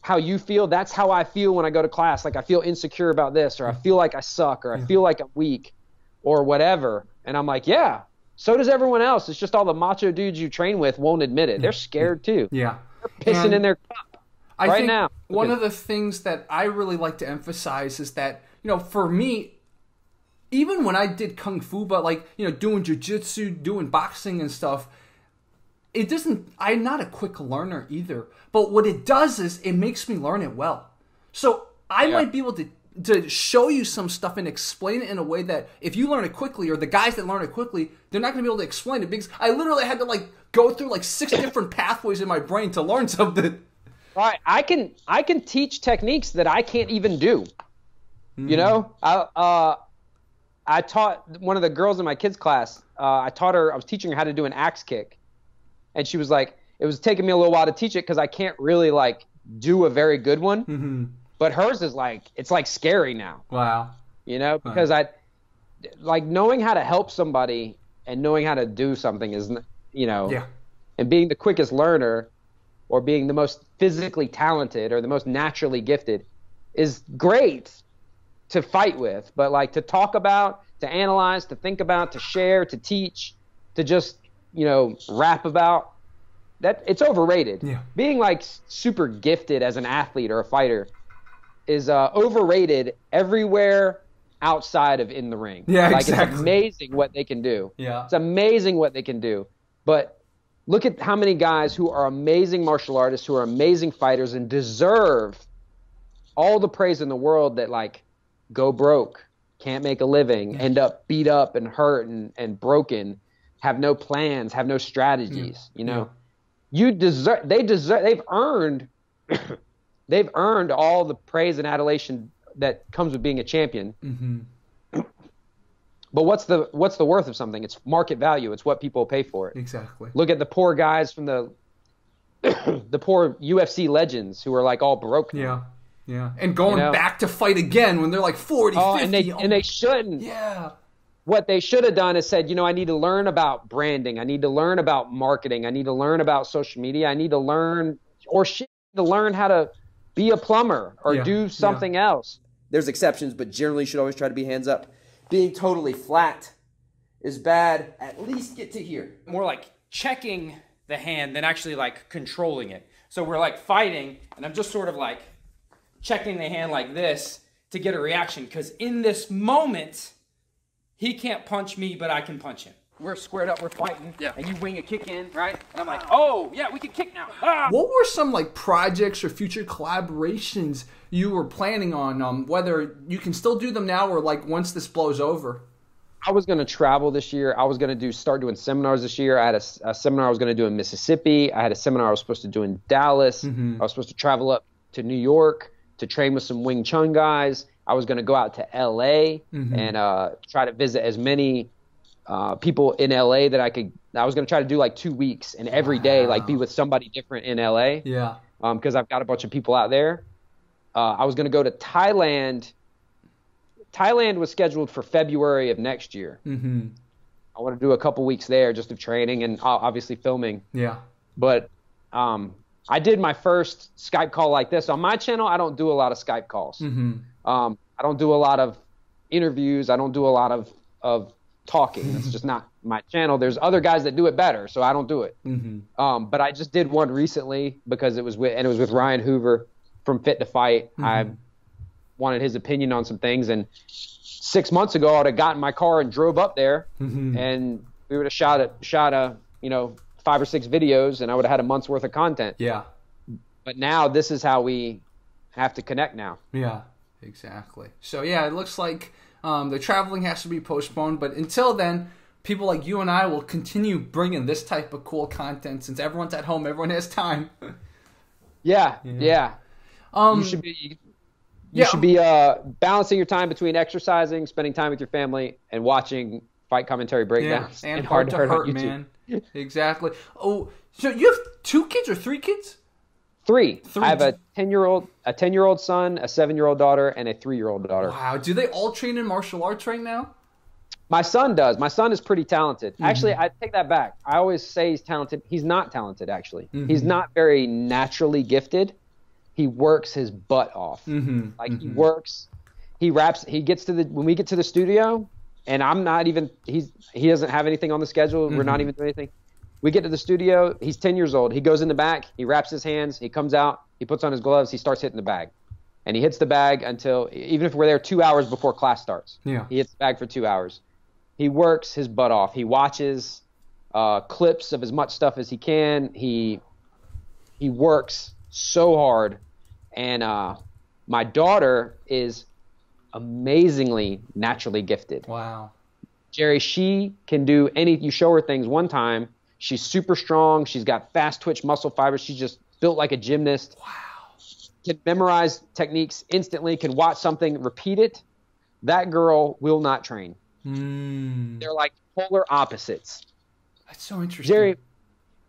how you feel. That's how I feel when I go to class. Like I feel insecure about this, or I feel like I suck, or I feel like I'm weak or whatever. And I'm like, yeah, so does everyone else. It's just all the macho dudes you train with won't admit it. They're scared too. Yeah. They're pissing in their cup right now. One of the things that I really like to emphasize is that, you know, for me, even when I did Kung Fu, but like, you know, doing Jujutsu, doing boxing and stuff, I'm not a quick learner either. But what it does is it makes me learn it well. So I might be able to show you some stuff and explain it in a way that if you learn it quickly, or the guys that learn it quickly, they're not going to be able to explain it because I literally had to like go through like 6 different pathways in my brain to learn something. Right. I can teach techniques that I can't even do. You know, I taught one of the girls in my kids' class, I was teaching her how to do an axe kick. And she was like, it was taking me a little while to teach it because I can't really like do a very good one. But hers is like, it's like scary now. Wow. You know, because I like knowing how to help somebody and knowing how to do something is, you know, and being the quickest learner or being the most physically talented or the most naturally gifted is great to fight with, but like to talk about, to analyze, to think about, to share, to teach, to just, you know, rap about, that it's overrated. Being like super gifted as an athlete or a fighter is overrated everywhere outside of in the ring. Like it's amazing what they can do. It's amazing what they can do. But look at how many guys who are amazing martial artists, who are amazing fighters and deserve all the praise in the world that like go broke, can't make a living, end up beat up and hurt and broken, have no plans, have no strategies. You know, they've earned they've earned all the praise and adulation that comes with being a champion. But what's the worth of something? It's market value. It's what people pay for it. Exactly. Look at the poor guys from the poor UFC legends who are like all broke now. And going back to fight again when they're like 40, 50. And they shouldn't. What they should have done is said, you know, I need to learn about branding. I need to learn about marketing. I need to learn about social media. I need to learn how to be a plumber or do something else. There's exceptions, but generally you should always try to be hands up. Being totally flat is bad. At least get to here. More like checking the hand than actually like controlling it. So we're like fighting, and I'm just sort of like checking the hand like this to get a reaction, because in this moment, he can't punch me, but I can punch him. We're squared up, we're fighting, and you wing a kick in, right? And I'm like, oh, yeah, we can kick now. What were some like projects or future collaborations you were planning on, whether you can still do them now or like once this blows over? I was going to travel this year. I was going to start doing seminars this year. I had a seminar I was going to do in Mississippi. I had a seminar I was supposed to do in Dallas. I was supposed to travel up to New York to train with some Wing Chun guys. I was going to go out to LA and try to visit as many people in LA that I could. I was going to try to do like 2 weeks and every day like be with somebody different in LA. Yeah. Because I've got a bunch of people out there. I was going to go to Thailand. Thailand was scheduled for February of next year. I want to do a couple weeks there just of training and obviously filming. Yeah. But I did my first Skype call like this. On my channel, I don't do a lot of Skype calls. I don't do a lot of interviews. I don't do a lot of talking. It's just not my channel. There's other guys that do it better, so I don't do it. But I just did one recently because it was with Ryan Hoover from Fit to Fight. I wanted his opinion on some things, and 6 months ago I'd have gotten my car and drove up there and we would have shot 5 or 6 videos and I would have had a month's worth of content. Yeah. But now this is how we have to connect now. Yeah, exactly. So yeah, it looks like the traveling has to be postponed, but until then, people like you and I will continue bringing this type of cool content since everyone's at home, everyone has time. Yeah. You should be balancing your time between exercising, spending time with your family, and watching fight commentary breakdowns and hard to hurt on YouTube. Man. Exactly. Oh, so you have 2 kids or 3 kids? 3. I have a 10-year-old son, a 7-year-old daughter, and a 3-year-old daughter. Wow. Do they all train in martial arts right now? My son does. My son is pretty talented. Actually, I take that back. I always say he's talented. He's not talented, actually. He's not very naturally gifted. He works his butt off. He works, he raps, when we get to the studio, and I'm not even, he doesn't have anything on the schedule. We're not even doing anything. We get to the studio. He's 10 years old. He goes in the back. He wraps his hands. He comes out. He puts on his gloves. He starts hitting the bag. And he hits the bag until, even if we're there 2 hours before class starts, he hits the bag for 2 hours. He works his butt off. He watches clips of as much stuff as he can. He works so hard. And my daughter is amazingly naturally gifted. Wow. Jerry, she can do you show her things one time, she's super strong, she's got fast twitch muscle fibers, she's just built like a gymnast. Wow. Can memorize techniques instantly, can watch something, repeat it. That girl will not train. They're like polar opposites. That's so interesting. Jerry,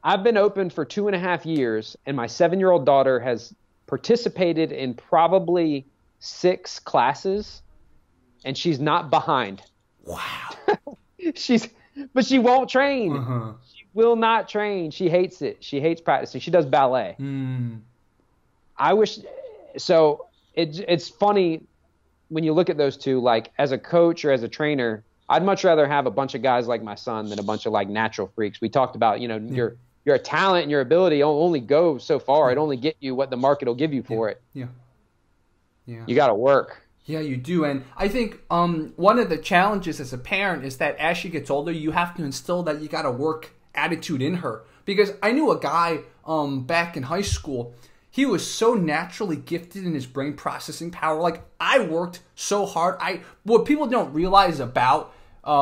I've been open for 2.5 years, and my 7-year-old daughter has participated in probably 6 classes, and she's not behind. Wow. But she won't train. She will not train. She hates it. She hates practicing. She does ballet. I wish. So it's funny when you look at those two. Like as a coach or as a trainer, I'd much rather have a bunch of guys like my son than a bunch of like natural freaks. We talked about your talent and your ability only go so far. It only get you what the market will give you for it. Yeah. You got to work. Yeah, you do. And I think one of the challenges as a parent is that as she gets older, you have to instill that you got to work attitude in her. Because I knew a guy back in high school. He was so naturally gifted in his brain processing power. Like, I worked so hard. What people don't realize about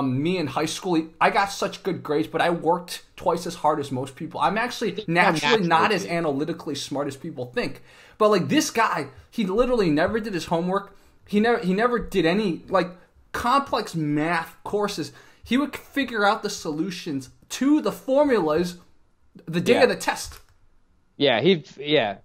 me in high school, I got such good grades, but I worked twice as hard as most people. I'm actually naturally not as analytically smart as people think. But like this guy, he literally never did his homework. He never did any like complex math courses. He would figure out the solutions to the formulas the day of the test. Yeah,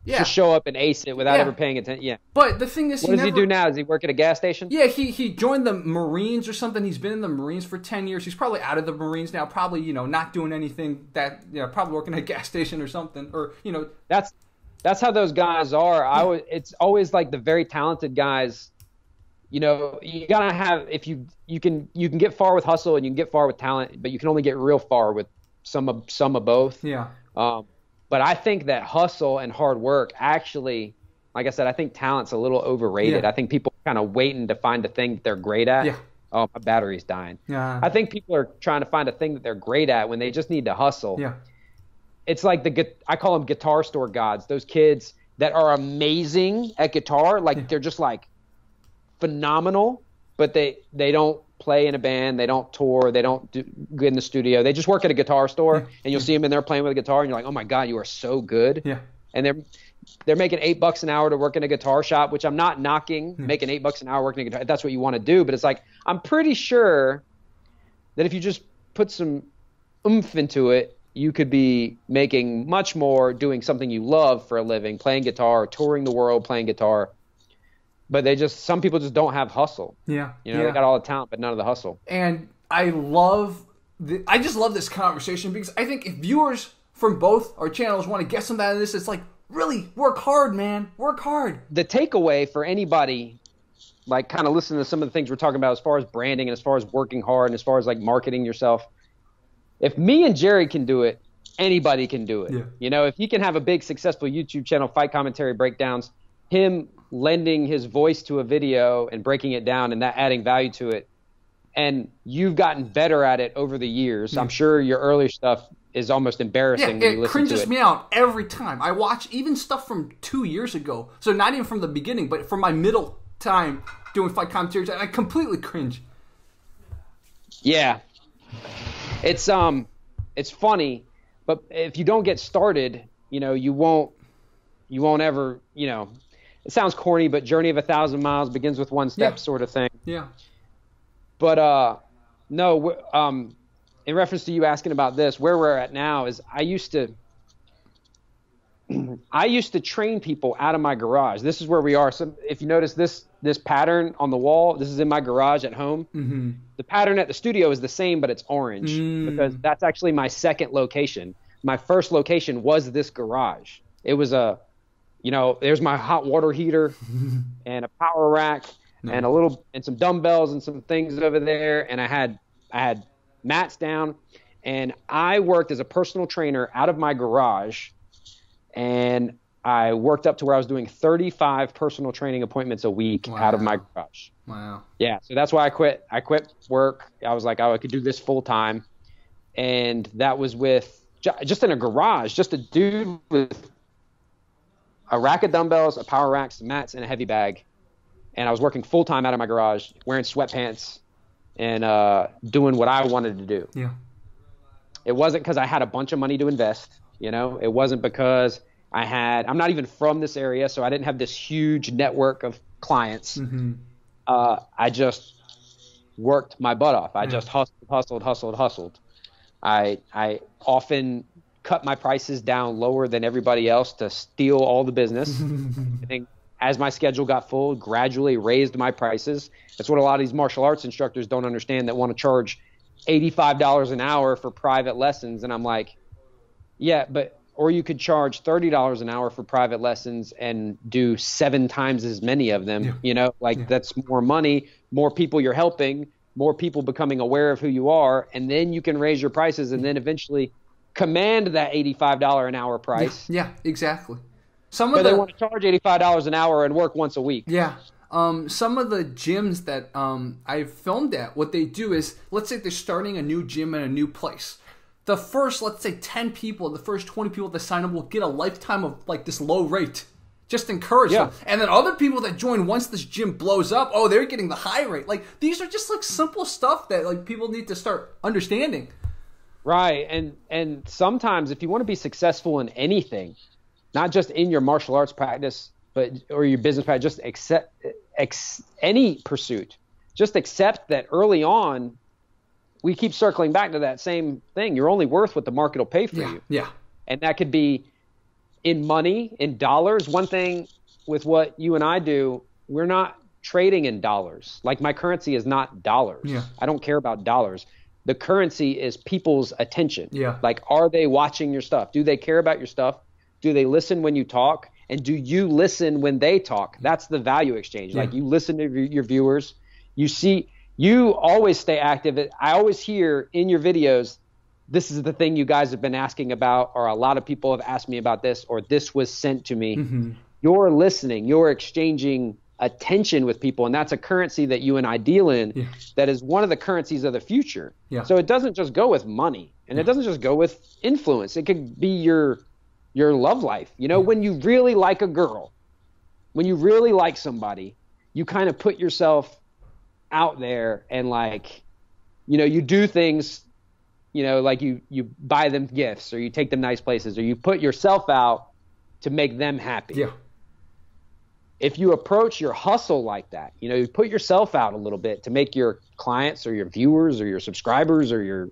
just show up and ace it without ever paying attention. Yeah. But the thing is, what does he do now? Does he work at a gas station? Yeah, he joined the Marines or something. He's been in the Marines for 10 years. He's probably out of the Marines now, probably, not doing anything that, probably working at a gas station or something, or, That's how those guys are. It's always like the very talented guys, you gotta have, if you can get far with hustle and you can get far with talent, but you can only get real far with some of both. Yeah. But I think that hustle and hard work actually, like I said, I think talent's a little overrated. Yeah. I think people are kind of waiting to find a thing that they're great at. Yeah. Oh, my battery's dying. Yeah. I think people are trying to find a thing that they're great at when they just need to hustle. Yeah. It's like I call them guitar store gods. Those kids that are amazing at guitar, like they're just like phenomenal, but they don't play in a band. They don't tour. They don't get in the studio. They just work at a guitar store, and you'll see them in there playing with a guitar, and you're like, oh my God, you are so good. Yeah. And they're making $8 an hour to work in a guitar shop, which I'm not knocking, making $8 an hour working in a guitar. If that's what you want to do. But it's like, I'm pretty sure that if you just put some oomph into it, you could be making much more doing something you love for a living, playing guitar, touring the world, playing guitar. But some people just don't have hustle. Yeah. They got all the talent, but none of the hustle. And I just love this conversation because I think if viewers from both our channels want to get something out of this, it's like, really, work hard, man. Work hard. The takeaway for anybody, like kind of listening to some of the things we're talking about as far as branding and as far as working hard and as far as like marketing yourself, if me and Jerry can do it, anybody can do it. Yeah. If he can have a big successful YouTube channel, Fight Commentary Breakdowns, him lending his voice to a video and breaking it down and that adding value to it, and you've gotten better at it over the years. I'm sure your earlier stuff is almost embarrassing when you listen to it. It cringes me out every time. I watch even stuff from 2 years ago. So not even from the beginning, but from my middle time doing fight commentaries. I completely cringe. Yeah. It's funny, but if you don't get started, you won't ever, it sounds corny, but journey of 1,000 miles begins with one step sort of thing. Yeah. But no, in reference to you asking about this, where we're at now is I used to train people out of my garage. This is where we are. So if you notice this pattern on the wall, this is in my garage at home. Mm-hmm. The pattern at the studio is the same, but it's orange because that's actually my second location. My first location was this garage. It was there's my hot water heater and a power rack and some dumbbells and some things over there. And I had mats down, and I worked as a personal trainer out of my garage, and I worked up to where I was doing 35 personal training appointments a week out of my garage. Wow. Yeah, so that's why I quit. I quit work. I was like, I could do this full time, and that was with just in a garage, just a dude with a rack of dumbbells, a power rack, some mats, and a heavy bag, and I was working full time out of my garage, wearing sweatpants, and doing what I wanted to do. Yeah. It wasn't because I had a bunch of money to invest. It wasn't because I'm not even from this area, so I didn't have this huge network of clients. Mm-hmm. I just worked my butt off. I just hustled. I often cut my prices down lower than everybody else to steal all the business. I think as my schedule got full, gradually raised my prices. That's what a lot of these martial arts instructors don't understand, that want to charge $85 an hour for private lessons. And I'm like, yeah, or you could charge $30 an hour for private lessons and do 7 times as many of them. That's more money, more people you're helping, more people becoming aware of who you are. And then you can raise your prices and then eventually command that $85 an hour price. Yeah, exactly. They want to charge $85 an hour and work once a week. Yeah. Some of the gyms that I've filmed at, what they do is, let's say they're starting a new gym in a new place. The first, let's say 10 people, the first 20 people that sign up will get a lifetime of like this low rate. Just encourage them. And then other people that join once this gym blows up, they're getting the high rate. Like, these are just like simple stuff that like people need to start understanding. Right. And sometimes if you want to be successful in anything, not just in your martial arts practice, or your business practice, just any pursuit, just accept that early on, we keep circling back to that same thing. You're only worth what the market will pay for you. Yeah. And that could be in money, in dollars. One thing with what you and I do, we're not trading in dollars. Like, my currency is not dollars. Yeah. I don't care about dollars. The currency is people's attention. Yeah. Like, are they watching your stuff? Do they care about your stuff? Do they listen when you talk? And do you listen when they talk? That's the value exchange. Yeah. Like, you listen to your viewers. You always stay active. I always hear in your videos, this is the thing you guys have been asking about, or a lot of people have asked me about this, or this was sent to me. Mm-hmm. You're listening. You're exchanging attention with people, and that's a currency that you and I deal in. That is one of the currencies of the future. So it doesn't just go with money, and it doesn't just go with influence. It could be your love life. When you really like a girl, when you really like somebody, you kind of put yourself out there and like, you know, you do things, you know, like you buy them gifts or you take them nice places or you put yourself out to make them happy. Yeah. If you approach your hustle like that, you know, you put yourself out a little bit to make your clients or your viewers or your subscribers or your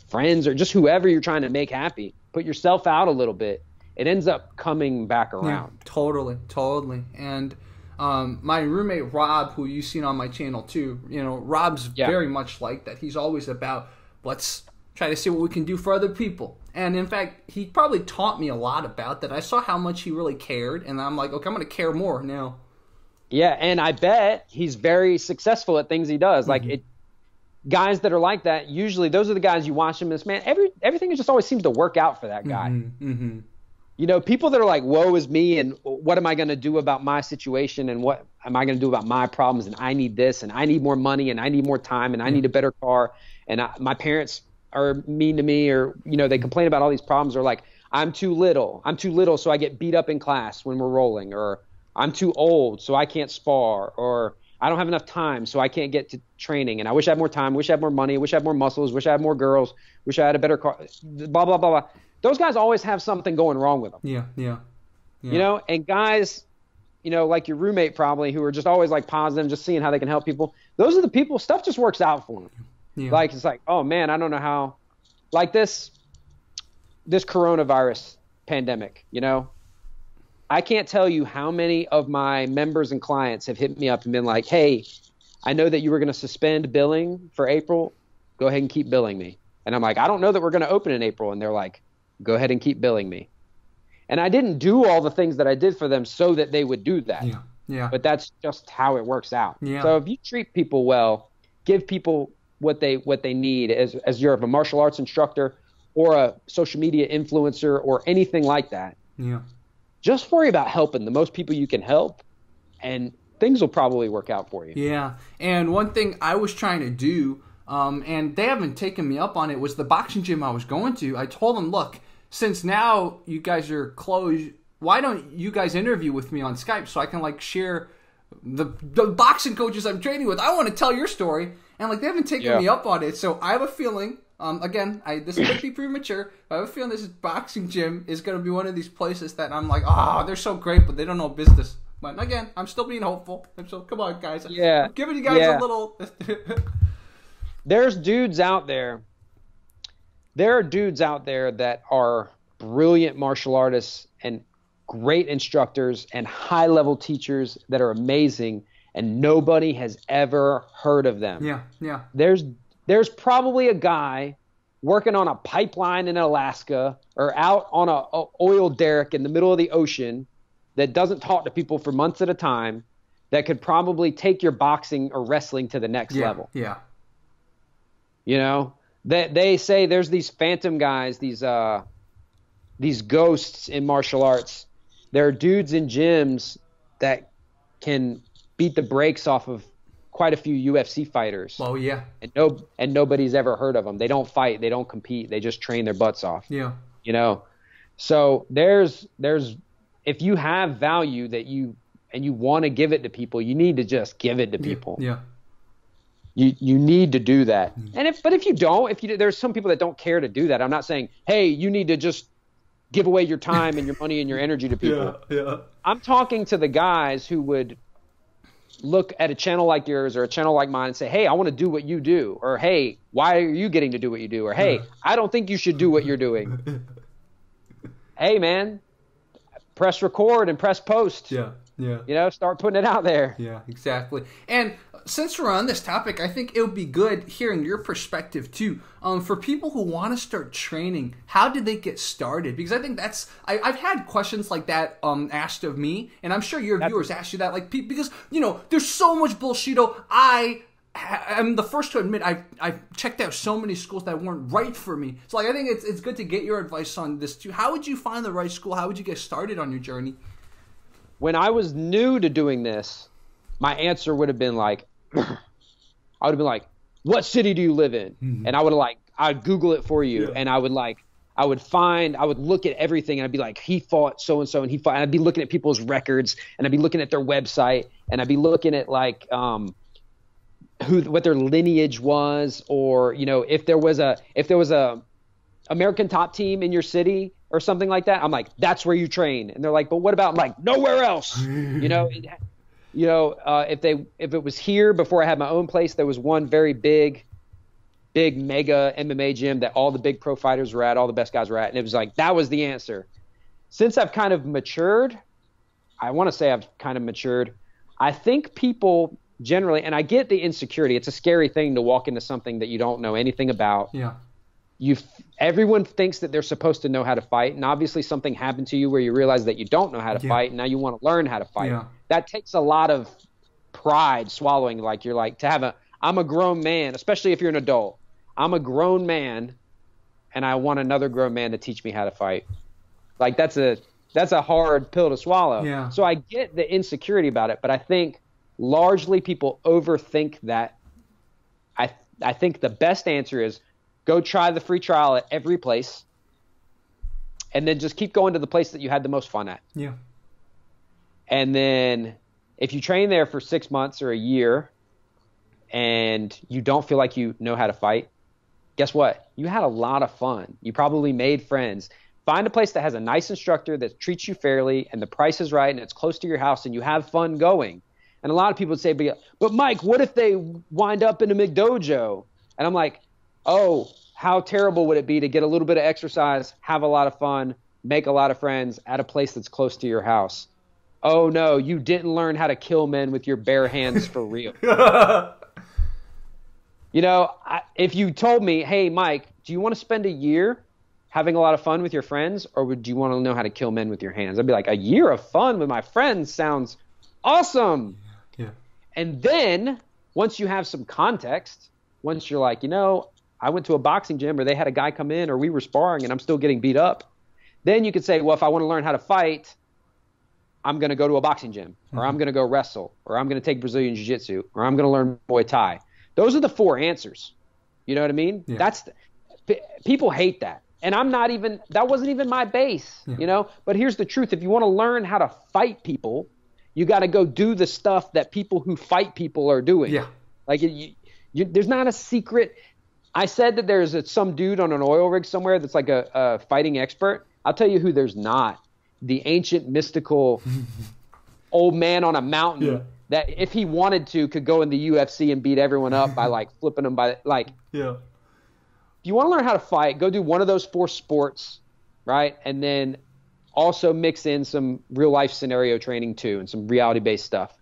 friends or just whoever you're trying to make happy, put yourself out a little bit, it ends up coming back around. Yeah, totally. And my roommate Rob, who you've seen on my channel too, you know, Rob's very much like that. He's always about, let's try to see what we can do for other people. And in fact, he probably taught me a lot about that. I saw how much he really cared, and I'm like, okay, I'm going to care more now. Yeah, and I bet he's very successful at things he does. Like guys that are like that, usually those are the guys you watch him as, man, everything just always seems to work out for that guy. You know, people that are like, woe is me, and what am I going to do about my situation, and what am I going to do about my problems, and I need this, and I need more money, and I need more time, and I need a better car, and my parents are mean to me, or, you know, they complain about all these problems, or like, I'm too little, so I get beat up in class when we're rolling, or I'm too old, so I can't spar, or I don't have enough time, so I can't get to training, and I wish I had more time, wish I had more money, wish I had more muscles, wish I had more girls, wish I had a better car, blah, blah, blah, blah. Those guys always have something going wrong with them. Yeah. You know, and guys, you know, like your roommate probably, who are just always like positive, just seeing how they can help people. Those are the people, stuff just works out for them. Yeah. Like, it's like, oh man, I don't know how, like this coronavirus pandemic, you know, I can't tell you how many of my members and clients have hit me up and been like, hey, I know that you were going to suspend billing for April. Go ahead and keep billing me. And I'm like, I don't know that we're going to open in April. And they're like, go ahead and keep billing me. And I didn't do all the things that I did for them so that they would do that. Yeah. But that's just how it works out. Yeah. So if you treat people well, give people what they need as you're a martial arts instructor or a social media influencer or anything like that. Yeah. Just worry about helping the most people you can help, and things will probably work out for you. Yeah. And one thing I was trying to do, and they haven't taken me up on it, was the boxing gym I was going to. I told them, look, since now you guys are closed, why don't you guys interview with me on Skype so I can like share the boxing coaches I'm training with. I want to tell your story. And like, they haven't taken me up on it. So I have a feeling, again, this could be premature, but I have a feeling this boxing gym is going to be one of these places that I'm like, oh, they're so great, but they don't know business. But again, I'm still being hopeful. So come on, guys. Yeah. I'm giving you guys a little... There's dudes out there. There are dudes out there that are brilliant martial artists and great instructors and high-level teachers that are amazing, and nobody has ever heard of them. Yeah. There's probably a guy working on a pipeline in Alaska or out on a oil derrick in the middle of the ocean that doesn't talk to people for months at a time that could probably take your boxing or wrestling to the next level. Yeah. You know, they say there's these phantom guys, these ghosts in martial arts. There are dudes in gyms that can beat the brakes off of quite a few UFC fighters. Oh yeah. And nobody's ever heard of them. They don't fight, they don't compete, they just train their butts off. Yeah. You know, so there's if you have value that you want to give it to people, you need to just give it to people. Yeah. You need to do that. And if you don't, there's some people that don't care to do that. I'm not saying, hey, you need to just give away your time and your money and your energy to people. Yeah. I'm talking to the guys who would look at a channel like yours or a channel like mine and say, hey, I want to do what you do. Or, hey, why are you getting to do what you do? Or, hey, I don't think you should do what you're doing. Hey, man, press record and press post. Yeah. You know, start putting it out there. Yeah, exactly. And since we're on this topic, I think it would be good hearing your perspective too. For people who want to start training, how did they get started? Because I think I've had questions like that asked of me, and I'm sure your viewers ask you that. Like, because you know, there's so much bullshito. I'm the first to admit I've checked out so many schools that weren't right for me. So like, I think it's good to get your advice on this too. How would you find the right school? How would you get started on your journey? When I was new to doing this, my answer would have been like, what city do you live in? Mm-hmm. And I'd Google it for you. Yeah. And I would look at everything and I'd be like, he fought so-and-so and he fought, and I'd be looking at people's records and I'd be looking at their website and I'd be looking at like, what their lineage was, or if there was a American top team in your city or something like that. I'm like, that's where you train. And they're like, but what about? I'm like, nowhere else. If it was here before I had my own place, there was one very big mega MMA gym that all the big pro fighters were at, all the best guys were at, and it was like that was the answer. Since I've kind of matured, I think people generally, and I get the insecurity. It's a scary thing to walk into something that you don't know anything about. Yeah. Everyone thinks that they're supposed to know how to fight, and obviously something happened to you where you realize that you don't know how to fight, and now you want to learn how to fight. Yeah. That takes a lot of pride swallowing. Like you're like I'm a grown man, especially if you're an adult. I'm a grown man, and I want another grown man to teach me how to fight. Like that's a hard pill to swallow. Yeah. So I get the insecurity about it, but I think largely people overthink that. I think the best answer is go try the free trial at every place, and then just keep going to the place that you had the most fun at. Yeah. And then if you train there for 6 months or a year and you don't feel like you know how to fight, guess what? You had a lot of fun. You probably made friends. Find a place that has a nice instructor that treats you fairly and the price is right and it's close to your house and you have fun going. And a lot of people would say, but Mike, what if they wind up in a McDojo? And I'm like, oh, how terrible would it be to get a little bit of exercise, have a lot of fun, make a lot of friends at a place that's close to your house? Oh, no, you didn't learn how to kill men with your bare hands for real. If you told me, hey, Mike, do you want to spend a year having a lot of fun with your friends, or would you want to know how to kill men with your hands? I'd be like, a year of fun with my friends sounds awesome. Yeah. And then once you have some context, once you're like, I went to a boxing gym or they had a guy come in or we were sparring and I'm still getting beat up, then you could say, well, if I want to learn how to fight, I'm going to go to a boxing gym, or I'm going to go wrestle, or I'm going to take Brazilian Jiu-Jitsu, or I'm going to learn Muay Thai. Those are the 4 answers. You know what I mean? Yeah. People hate that. And that wasn't even my base, But here's the truth. If you want to learn how to fight people, you got to go do the stuff that people who fight people are doing. Yeah. Like there's not a secret. I said that there's some dude on an oil rig somewhere that's like a fighting expert. I'll tell you who there's not. The ancient mystical old man on a mountain that if he wanted to could go in the UFC and beat everyone up by like flipping them by like. Yeah. If you want to learn how to fight, go do one of those 4 sports, right? And then also mix in some real life scenario training too and some reality based stuff.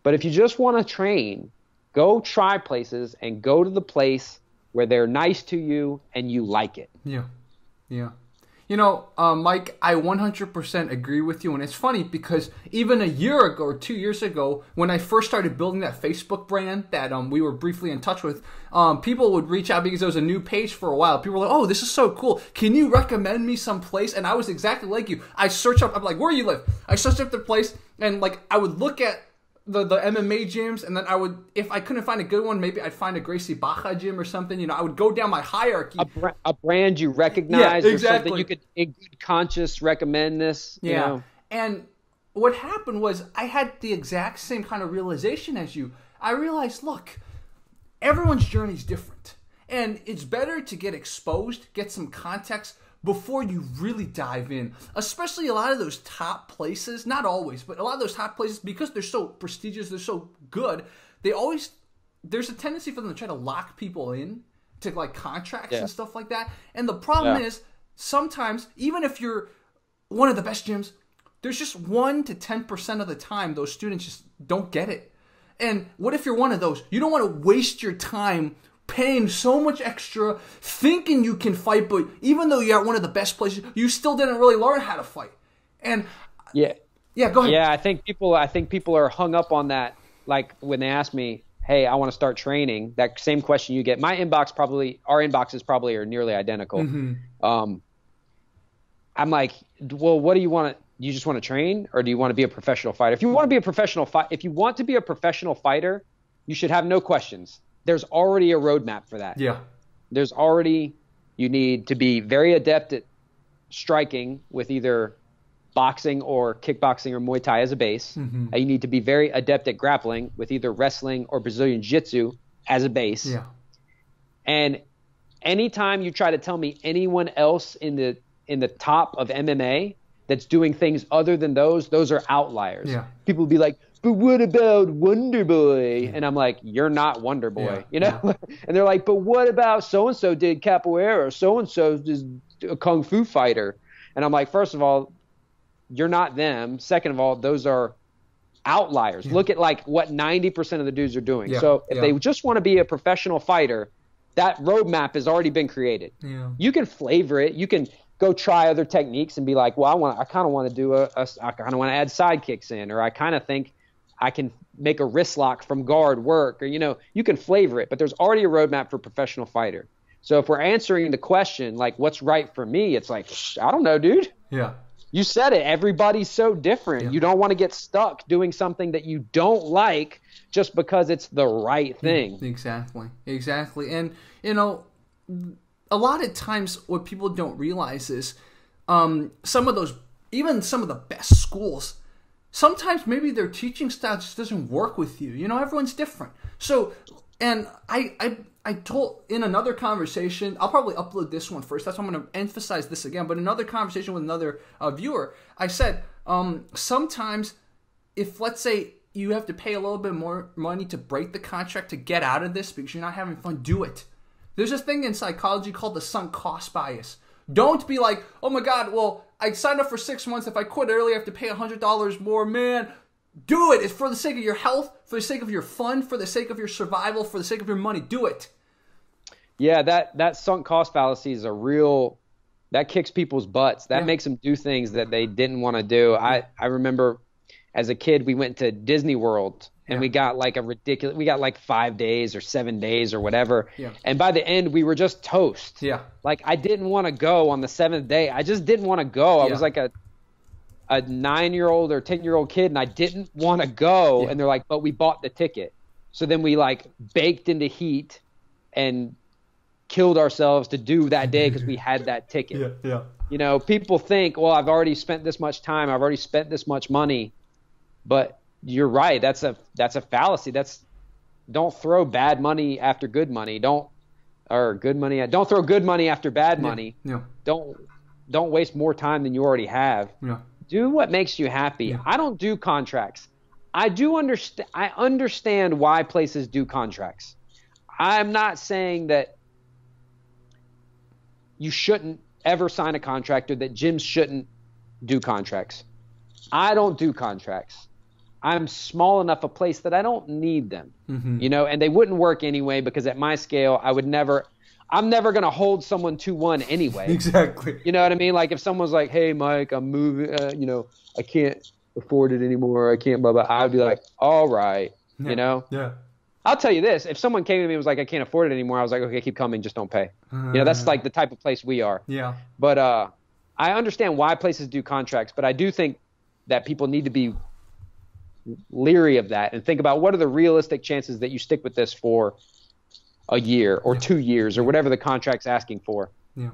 But if you just want to train, go try places and go to the place where they're nice to you and you like it. Yeah. Yeah. Mike, I 100% agree with you. And it's funny because even a year ago or 2 years ago, when I first started building that Facebook brand that we were briefly in touch with, people would reach out because there was a new page for a while. People were like, oh, this is so cool. Can you recommend me some place? And I was exactly like you. I'm like, where do you live? I searched up the place and like I would look at the MMA gyms, and then I would, if I couldn't find a good one, maybe I'd find a Gracie Baja gym or something. I would go down my hierarchy. A brand you recognize, yeah, exactly. Or something you could, in good conscience, recommend this. Yeah. And what happened was I had the exact same kind of realization as you. I realized, look, everyone's journey is different, and it's better to get exposed, get some context before you really dive in. Especially a lot of those top places, not always, but a lot of those top places, because they're so prestigious, they're so good, there's a tendency for them to try to lock people in to like contracts and stuff like that. And the problem is sometimes, even if you're one of the best gyms, there's just 1 to 10% of the time those students just don't get it. And what if you're one of those? You don't want to waste your time paying so much extra, thinking you can fight, but even though you're at one of the best places, you still didn't really learn how to fight. And go ahead. Yeah, I think people are hung up on that. Like when they ask me, "Hey, I want to start training," that same question you get. Our inboxes probably are nearly identical. Mm-hmm. I'm like, well, what do you want to? You just want to train, or do you want to be a professional fighter? If you want to be a professional fighter, you should have no questions. There's already a roadmap for that. Yeah. You need to be very adept at striking with either boxing or kickboxing or Muay Thai as a base. Mm-hmm. You need to be very adept at grappling with either wrestling or Brazilian Jiu-Jitsu as a base. Yeah. And anytime you try to tell me anyone else in the top of MMA that's doing things other than those are outliers. Yeah. People will be like, but what about Wonder Boy? Yeah. And I'm like, you're not Wonder Boy, you know? Yeah. And they're like, but what about so-and-so did capoeira, so-and-so is a kung fu fighter? And I'm like, first of all, you're not them. Second of all, those are outliers. Yeah. Look at like what 90% of the dudes are doing. Yeah. So if they just want to be a professional fighter, that roadmap has already been created. Yeah. You can flavor it. You can go try other techniques and be like, well, I kind of want to do I kind of want to add side kicks in, or I kind of think I can make a wrist lock from guard work, or, you know, you can flavor it, but there's already a roadmap for professional fighter. So if we're answering the question, like, what's right for me? It's like, I don't know, dude. Yeah. You said it. Everybody's so different. Yeah. You don't want to get stuck doing something that you don't like just because it's the right thing. Exactly. And, you know, a lot of times what people don't realize is some of the best schools, sometimes maybe their teaching style just doesn't work with you. You know, everyone's different. So, and I told in another conversation, I'll probably upload this one first. That's why I'm going to emphasize this again. But another conversation with another viewer, I said, sometimes if, let's say, you have to pay a little bit more money to break the contract to get out of this because you're not having fun, do it. There's this thing in psychology called the sunk cost bias. Don't be like, oh my God, well, I signed up for 6 months. If I quit early, I have to pay $100 more. Man, do it. It's for the sake of your health, for the sake of your fun, for the sake of your survival, for the sake of your money. Do it. Yeah, that sunk cost fallacy is that kicks people's butts. That makes them do things that they didn't want to do. I remember as a kid, we went to Disney World and we got like 5 days or 7 days or whatever. Yeah. And by the end, we were just toast. Yeah. Like I didn't want to go on the 7th day. I just didn't want to go. I was like a 9-year-old or 10-year-old kid and I didn't want to go. Yeah. And they're like, but we bought the ticket. So then we like baked into heat and killed ourselves to do that day because we had that ticket. Yeah. You know, people think, well, I've already spent this much time. I've already spent this much money. But you're right. That's a fallacy. Don't throw bad money after good money. Don't throw good money after bad money. Yeah. Don't waste more time than you already have. Yeah. Do what makes you happy. Yeah. I don't do contracts. I understand why places do contracts. I'm not saying that you shouldn't ever sign a contract or that gyms shouldn't do contracts. I don't do contracts. I'm small enough a place that I don't need them, you know, and they wouldn't work anyway because at my scale, I'm never going to hold someone to one anyway. Exactly. You know what I mean? Like if someone's like, hey, Mike, I'm moving, you know, I can't afford it anymore. I can't, blah, blah. I'd be like, all right, you know? Yeah. I'll tell you this. If someone came to me and was like, I can't afford it anymore, I was like, okay, keep coming. Just don't pay. You know, that's like the type of place we are. Yeah. But I understand why places do contracts, but I do think that people need to be leery of that and think about what are the realistic chances that you stick with this for a year or 2 years or whatever the contract's asking for. Yeah.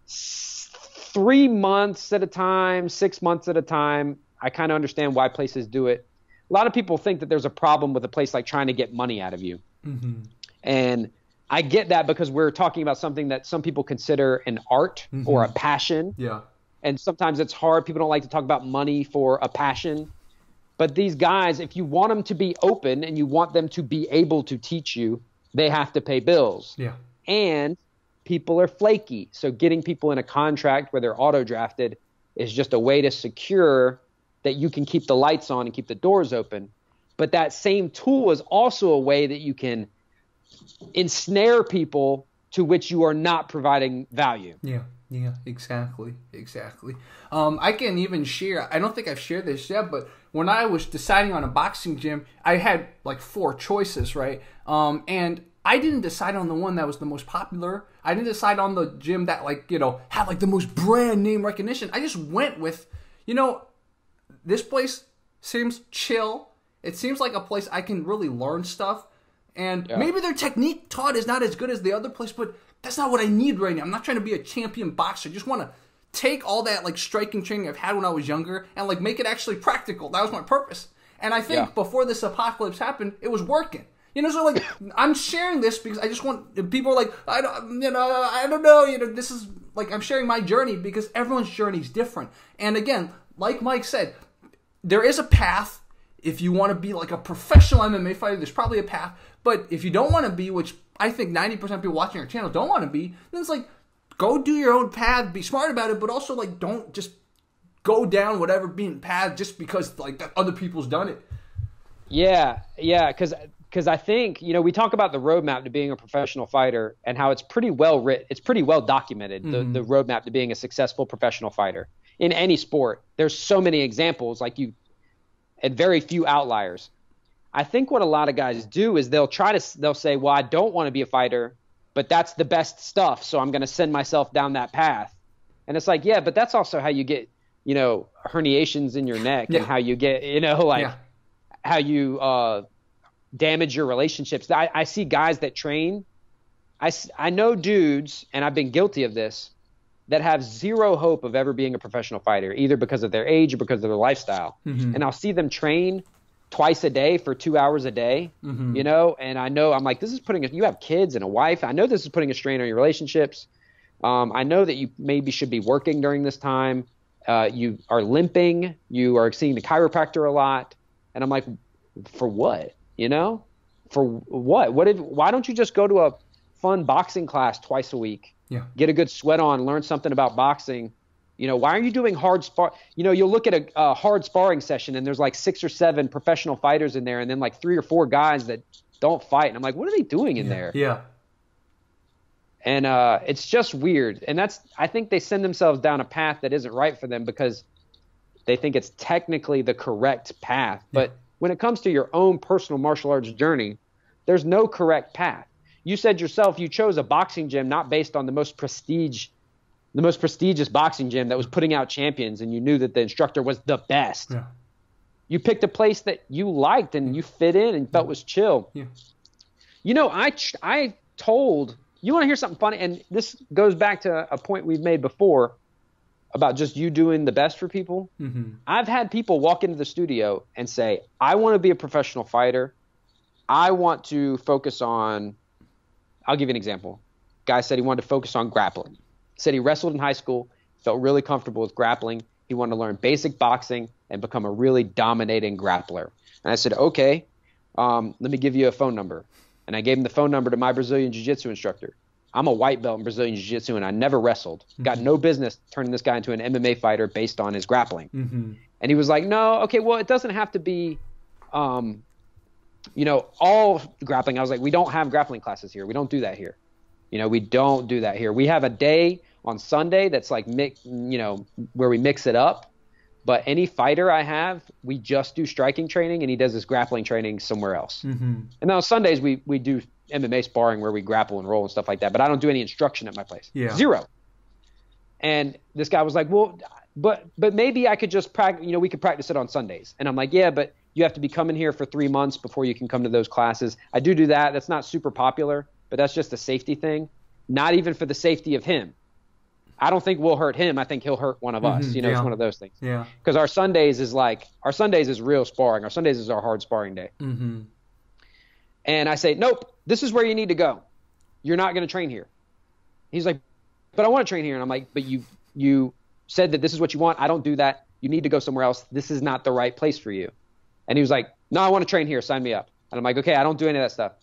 3 months at a time, 6 months at a time. I kind of understand why places do it. A lot of people think that there's a problem with a place like trying to get money out of you. And I get that because we're talking about something that some people consider an art or a passion. Yeah. And sometimes it's hard. People don't like to talk about money for a passion. But these guys, if you want them to be open and you want them to be able to teach you, they have to pay bills. Yeah. And people are flaky. So getting people in a contract where they're auto-drafted is just a way to secure that you can keep the lights on and keep the doors open. But that same tool is also a way that you can ensnare people to which you are not providing value. Yeah. Yeah, exactly. I can even share, I don't think I've shared this yet, but when I was deciding on a boxing gym, I had like 4 choices, right? And I didn't decide on the one that was the most popular. I didn't decide on the gym that like, you know, had like the most brand name recognition. I just went with, you know, this place seems chill. It seems like a place I can really learn stuff. And maybe their technique taught is not as good as the other place, but that's not what I need right now. I'm not trying to be a champion boxer. I just want to take all that like striking training I've had when I was younger and like make it actually practical. That was my purpose. And I think before this apocalypse happened, it was working. You know, so like I'm sharing this because I just want people are like I don't know. This is like I'm sharing my journey because everyone's journey is different. And again, like Mike said, there is a path. If you want to be like a professional MMA fighter, there's probably a path. But if you don't want to be, which I think 90% of people watching our channel don't want to be, then it's like go do your own path, be smart about it, but also like don't just go down whatever being path just because like other people's done it. Yeah, because I think, you know, we talk about the roadmap to being a professional fighter and how it's pretty well written, it's pretty well documented, the roadmap to being a successful professional fighter in any sport. There's so many examples, and very few outliers. I think what a lot of guys do is they'll say, well, I don't want to be a fighter, but that's the best stuff, so I'm going to send myself down that path. And it's like, yeah, but that's also how you get, you know, herniations in your neck and how you get, you know, how you damage your relationships. I see guys that train. I know dudes, and I've been guilty of this, that have zero hope of ever being a professional fighter, either because of their age or because of their lifestyle. And I'll see them train twice a day for 2 hours a day, you know, and I know I'm like, you have kids and a wife. I know this is putting a strain on your relationships. I know that you maybe should be working during this time. You are limping. You are seeing the chiropractor a lot. And I'm like, for what? You know, for what? Why don't you just go to a fun boxing class twice a week? Yeah. Get a good sweat on, learn something about boxing. You know, why are you doing hard spar? You know, you'll look at a hard sparring session and there's like 6 or 7 professional fighters in there and then like 3 or 4 guys that don't fight. And I'm like, what are they doing in there? Yeah. And it's just weird. And I think they send themselves down a path that isn't right for them because they think it's technically the correct path. But when it comes to your own personal martial arts journey, there's no correct path. You said yourself you chose a boxing gym not based on the most prestigious boxing gym that was putting out champions, and you knew that the instructor was the best. Yeah. You picked a place that you liked and you fit in and felt was chill. Yeah. You know, I told – you want to hear something funny? And this goes back to a point we've made before about just you doing the best for people. I've had people walk into the studio and say, I want to be a professional fighter. I want to focus on – I'll give you an example. Guy said he wanted to focus on grappling. Said he wrestled in high school, felt really comfortable with grappling. He wanted to learn basic boxing and become a really dominating grappler. And I said, okay, let me give you a phone number. And I gave him the phone number to my Brazilian Jiu-Jitsu instructor. I'm a white belt in Brazilian Jiu-Jitsu, and I never wrestled. Got no business turning this guy into an MMA fighter based on his grappling. And he was like, no, okay, well, it doesn't have to be you know, all grappling. I was like, we don't have grappling classes here. We don't do that here. You know, we don't do that here. We have a day on Sunday that's like, you know, where we mix it up. But any fighter I have, we just do striking training, and he does his grappling training somewhere else. And then on Sundays, we do MMA sparring where we grapple and roll and stuff like that. But I don't do any instruction at my place. Yeah. Zero. And this guy was like, well, but maybe I could just practice, you know, we could practice it on Sundays. And I'm like, yeah, but you have to be coming here for 3 months before you can come to those classes. I do that. That's not super popular, but that's just a safety thing. Not even for the safety of him. I don't think we'll hurt him. I think he'll hurt one of us. You know, it's one of those things. Yeah. Because our Sundays is real sparring. Our Sundays is our hard sparring day. And I say, nope, this is where you need to go. You're not going to train here. He's like, but I want to train here. And I'm like, but you said that this is what you want. I don't do that. You need to go somewhere else. This is not the right place for you. And he was like, no, I want to train here. Sign me up. And I'm like, okay, I don't do any of that stuff.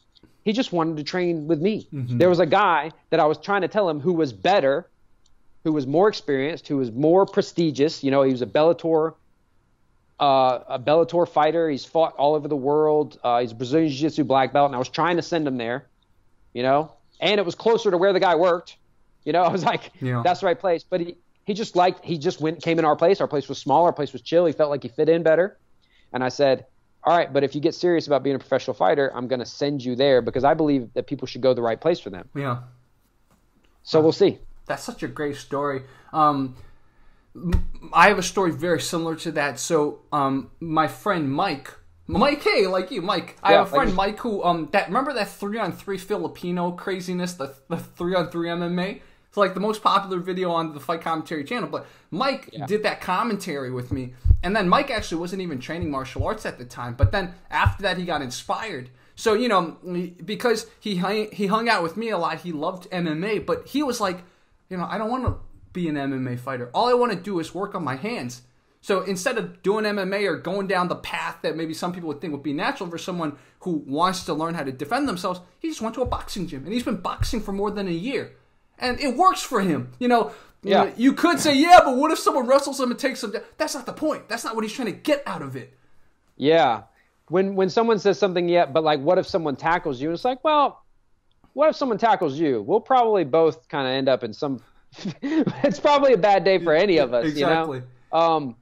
He just wanted to train with me. There was a guy that I was trying to tell him who was better, who was more experienced, who was more prestigious. You know, he was a Bellator fighter. He's fought all over the world. He's a Brazilian Jiu-Jitsu black belt. And I was trying to send him there, you know, and it was closer to where the guy worked. You know, I was like, that's the right place. But he just came in our place. Our place was small. Our place was chill. He felt like he fit in better. And I said, all right, but if you get serious about being a professional fighter, I'm going to send you there because I believe that people should go the right place for them. Yeah. So we'll see. That's such a great story. I have a story very similar to that. So my friend Mike, hey, like you, Mike. I have a friend, Mike, who remember that 3-on-3 Filipino craziness, the 3-on-3 MMA? It's like the most popular video on the Fight Commentary channel. But Mike did that commentary with me. And then Mike actually wasn't even training martial arts at the time. But then after that, he got inspired. So, you know, because he hung out with me a lot, he loved MMA. But he was like, you know, I don't want to be an MMA fighter. All I want to do is work on my hands. So instead of doing MMA or going down the path that maybe some people would think would be natural for someone who wants to learn how to defend themselves, he just went to a boxing gym. And he's been boxing for more than a year. And it works for him. You know, you could say, yeah, but what if someone wrestles him and takes him down? That's not the point. That's not what he's trying to get out of it. Yeah. When someone says something, but like, what if someone tackles you? And it's like, well, what if someone tackles you? We'll probably both kind of end up in some – it's probably a bad day for any of us, exactly. You know?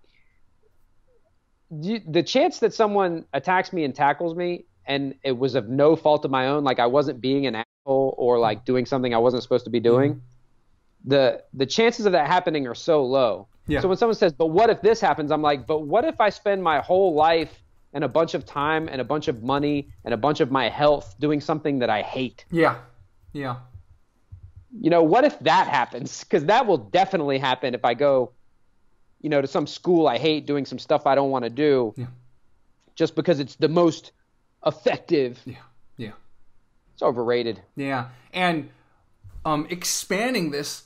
The chance that someone attacks me and tackles me and it was of no fault of my own, like I wasn't being an asshole or like doing something I wasn't supposed to be doing, the chances of that happening are so low. Yeah. So when someone says, but what if this happens? I'm like, but what if I spend my whole life and a bunch of time and a bunch of money and a bunch of my health doing something that I hate? Yeah. Yeah. You know, what if that happens? Because that will definitely happen if I go, you know, to some school I hate doing some stuff I don't want to do just because it's the most effective. Yeah. Yeah. It's overrated. Yeah. And expanding this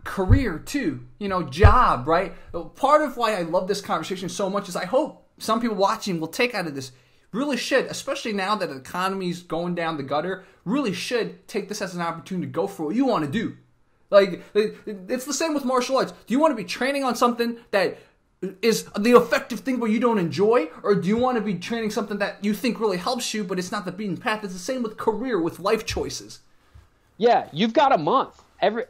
career too, you know, job, right? Part of why I love this conversation so much is I hope some people watching will take out of this, really should, especially now that the economy's going down the gutter, really should take this as an opportunity to go for what you want to do. Like, it's the same with martial arts. Do you want to be training on something that is the effective thing but you don't enjoy? Or do you want to be training something that you think really helps you but it's not the beaten path? It's the same with career, with life choices. Yeah, you've got a month.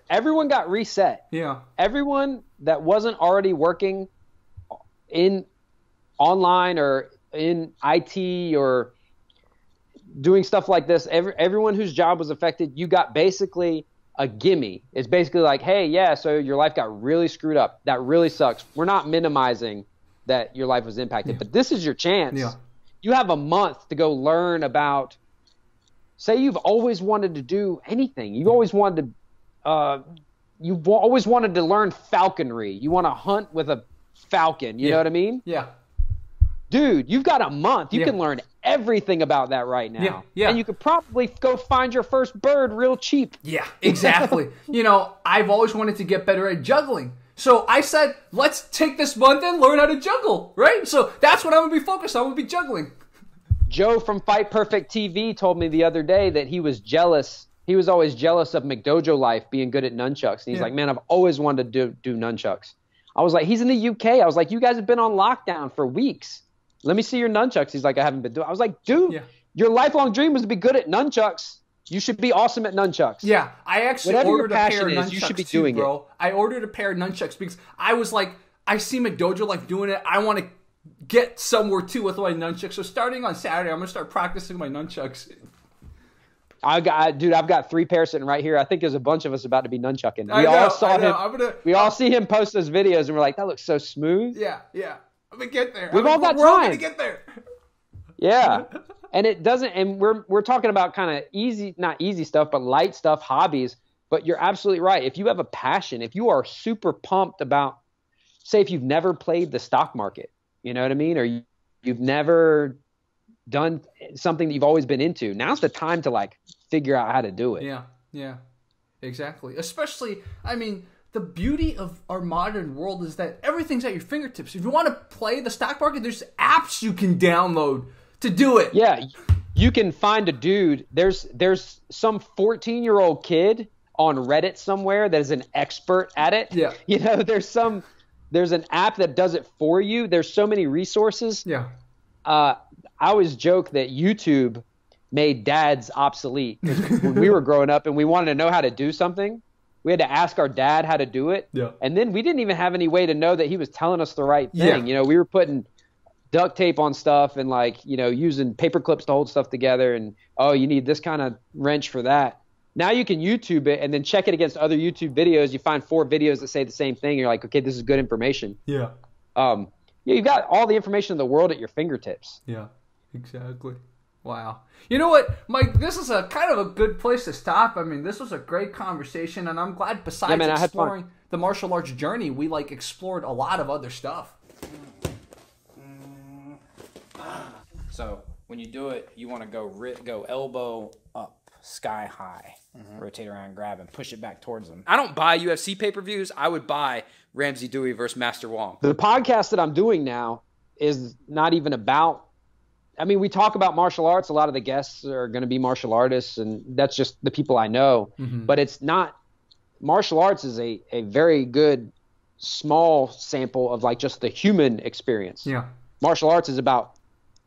Everyone got reset. Yeah. Everyone that wasn't already working in online or in IT or doing stuff like this, everyone whose job was affected, you got basically a gimme. It's basically like, hey, yeah, so your life got really screwed up. That really sucks. We're not minimizing that your life was impacted, but this is your chance. Yeah. You have a month to go learn about, say you've always wanted to do anything. You've always wanted to learn falconry. You want to hunt with a falcon. You know what I mean? Yeah. Dude, you've got a month. You can learn everything about that right now. Yeah. And you could probably go find your first bird real cheap. Yeah, exactly. You know, I've always wanted to get better at juggling. So I said, let's take this month and learn how to juggle, right? So that's what I'm going to be focused on. I'm going to be juggling. Joe from Fight Perfect TV told me the other day that he was jealous. He was always jealous of McDojo life being good at nunchucks. And he's like, man, I've always wanted to do nunchucks. I was like, he's in the UK. I was like, you guys have been on lockdown for weeks. Let me see your nunchucks. He's like, I haven't been doing. I was like, dude, your lifelong dream was to be good at nunchucks. You should be awesome at nunchucks. Yeah, I actually ordered a pair of nunchucks you should be doing too, bro. I ordered a pair of nunchucks because I was like, I see McDojo like doing it. I want to get somewhere too with my nunchucks. So starting on Saturday, I'm gonna start practicing my nunchucks. I've got 3 pairs sitting right here. I think there's a bunch of us about to be nunchucking. We all see him post those videos, and we're like, that looks so smooth. Yeah. I'm gonna get there. We've all got time. We're all gonna get there. Yeah, and it doesn't. And we're talking about kind of easy, not easy stuff, but light stuff, hobbies. But you're absolutely right. If you have a passion, if you are super pumped about, say, if you've never played the stock market, you know what I mean, or you've never done something that you've always been into, now's the time to like figure out how to do it. Yeah, exactly. Especially, I mean, the beauty of our modern world is that everything's at your fingertips. If you want to play the stock market, there's apps you can download to do it. Yeah, you can find a dude. There's some 14-year-old kid on Reddit somewhere that is an expert at it. Yeah. You know, there's an app that does it for you. There's so many resources. Yeah. I always joke that YouTube made dads obsolete. When we were growing up and we wanted to know how to do something, we had to ask our dad how to do it. Yeah. And then we didn't even have any way to know that he was telling us the right thing. Yeah. You know, we were putting duct tape on stuff and like, you know, using paper clips to hold stuff together and, oh, you need this kind of wrench for that. Now you can YouTube it and then check it against other YouTube videos. You find 4 videos that say the same thing. You're like, okay, this is good information. Yeah. You've got all the information in the world at your fingertips. Yeah, exactly. Wow. You know what, Mike, this is a kind of a good place to stop. I mean, this was a great conversation, and I'm glad besides exploring the martial arts journey, we like explored a lot of other stuff. So when you do it, you want to go elbow up, sky high, rotate around, grab, and push it back towards them. I don't buy UFC pay-per-views. I would buy Ramsey Dewey versus Master Wong. The podcast that I'm doing now is not even about, I mean, we talk about martial arts. A lot of the guests are going to be martial artists, and that's just the people I know. But it's not, martial arts is a very good small sample of like just the human experience. Yeah. Martial arts is about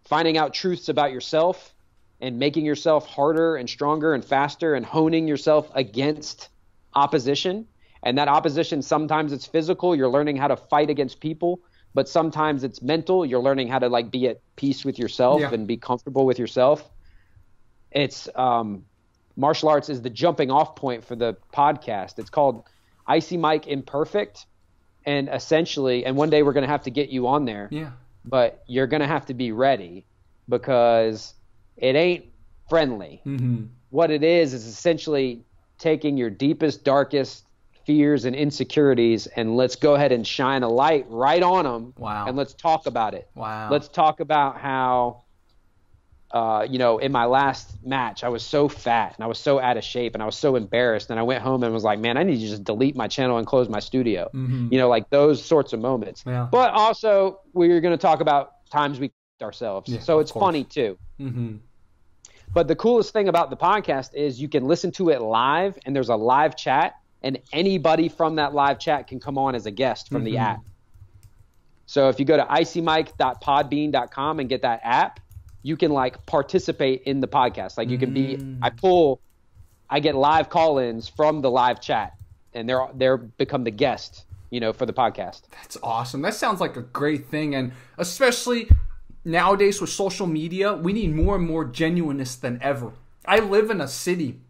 finding out truths about yourself and making yourself harder and stronger and faster and honing yourself against opposition. And that opposition, sometimes it's physical. You're learning how to fight against people, but sometimes it's mental. You're learning how to like be at peace with yourself and be comfortable with yourself. It's martial arts is the jumping off point for the podcast. It's called Icy Mike Imperfect. And essentially, and one day we're going to have to get you on there. Yeah. But you're going to have to be ready because it ain't friendly. What it is essentially taking your deepest, darkest fears and insecurities and let's go ahead and shine a light right on them. Wow. And let's talk about it. Wow. Let's talk about how, in my last match, I was so fat and I was so out of shape and I was so embarrassed. And I went home and was like, man, I need to just delete my channel and close my studio. Like those sorts of moments. Yeah. But also we're going to talk about times we ourselves. Yeah, so it's funny too. But the coolest thing about the podcast is you can listen to it live and there's a live chat and anybody from that live chat can come on as a guest from the app. So if you go to icymike.podbean.com and get that app, you can like participate in the podcast. Like you can be, I get live call-ins from the live chat and they're become the guest, for the podcast. That's awesome. That sounds like a great thing. And especially nowadays with social media, we need more and more genuineness than ever. I live in a city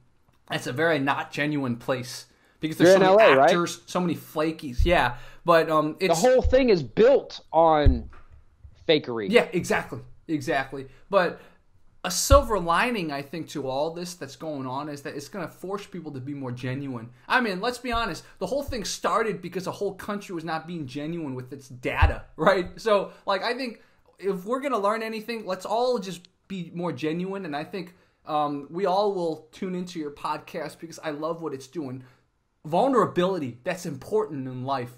that's a very not genuine place because there's so many LA, actors, right? so many flakies. Yeah. But it's the whole thing is built on fakery. Yeah, exactly. But a silver lining, I think, to all this that's going on is that it's going to force people to be more genuine. I mean, let's be honest. The whole thing started because a whole country was not being genuine with its data, right? So, like, I think if we're going to learn anything, let's all just be more genuine. And I think we all will tune into your podcast because I love what it's doing. Vulnerability, that's important in life.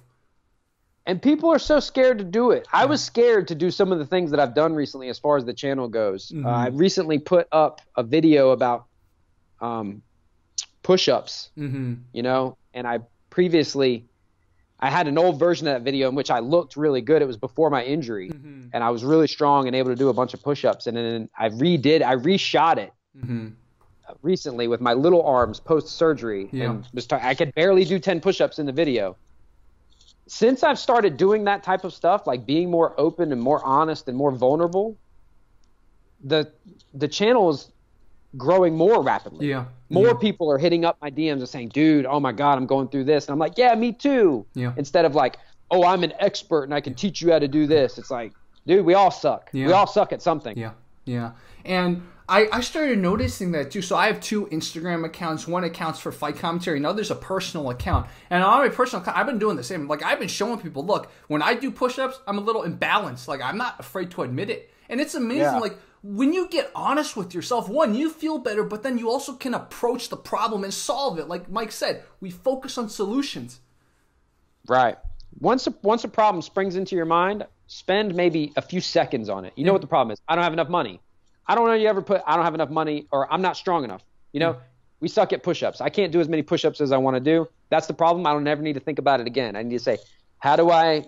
And people are so scared to do it. I was scared to do some of the things that I've done recently as far as the channel goes. I recently put up a video about push-ups, and I had an old version of that video in which I looked really good. It was before my injury, and I was really strong and able to do a bunch of push-ups. And then I reshot it recently with my little arms post-surgery, and I could barely do 10 push-ups in the video. Since I've started doing that type of stuff, like being more open and more honest and more vulnerable, the channel is growing more rapidly. Yeah. More people are hitting up my DMs and saying, dude, oh my God, I'm going through this. And I'm like, yeah, me too. Yeah. Instead of like, oh, I'm an expert and I can teach you how to do this. It's like, dude, we all suck. Yeah. We all suck at something. Yeah. Yeah. And I started noticing that too. So I have 2 Instagram accounts. One account's for fight commentary, and other's a personal account. And on my personal account, I've been doing the same. Like I've been showing people, look, when I do push-ups, I'm a little imbalanced. Like I'm not afraid to admit it. And it's amazing. Yeah. Like when you get honest with yourself, one, you feel better, but then you also can approach the problem and solve it. Like Mike said, we focus on solutions. Right. Once a problem springs into your mind, spend maybe a few seconds on it. You know what the problem is? I don't have enough money. I don't know you ever put, I don't have enough money, or I'm not strong enough. We suck at push-ups. I can't do as many push-ups as I want to do. That's the problem. I don't ever need to think about it again. I need to say, how do I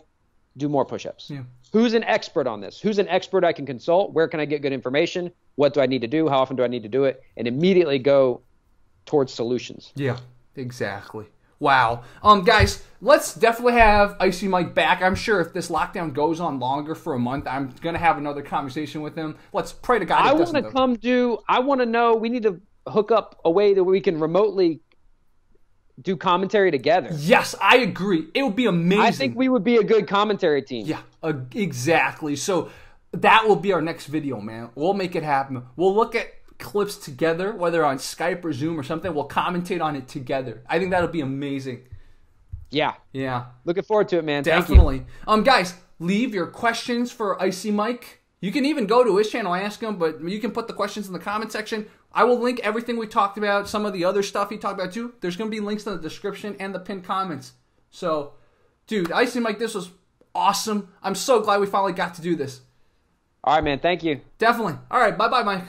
do more push-ups? Yeah. Who's an expert on this? Who's an expert I can consult? Where can I get good information? What do I need to do? How often do I need to do it? And immediately go towards solutions. Yeah, exactly. Wow. Guys, let's definitely have Icy Mike back. I'm sure if this lockdown goes on longer for a month, I'm going to have another conversation with him. Let's pray to God. I want to know, we need to hook up a way that we can remotely do commentary together. Yes, I agree. It would be amazing. I think we would be a good commentary team. Yeah, exactly. So that will be our next video, man. We'll make it happen. We'll look at clips together, whether on Skype or Zoom or something. We'll commentate on it together. I think that'll be amazing. Yeah. Yeah. Looking forward to it, man. Definitely. Guys, leave your questions for Icy Mike. You can even go to his channel, ask him, but you can put the questions in the comment section. I will link everything we talked about, some of the other stuff he talked about too. There's going to be links in the description and the pinned comments. So, dude, Icy Mike, this was awesome. I'm so glad we finally got to do this. All right, man. Thank you. Definitely. All right. Bye-bye, Mike.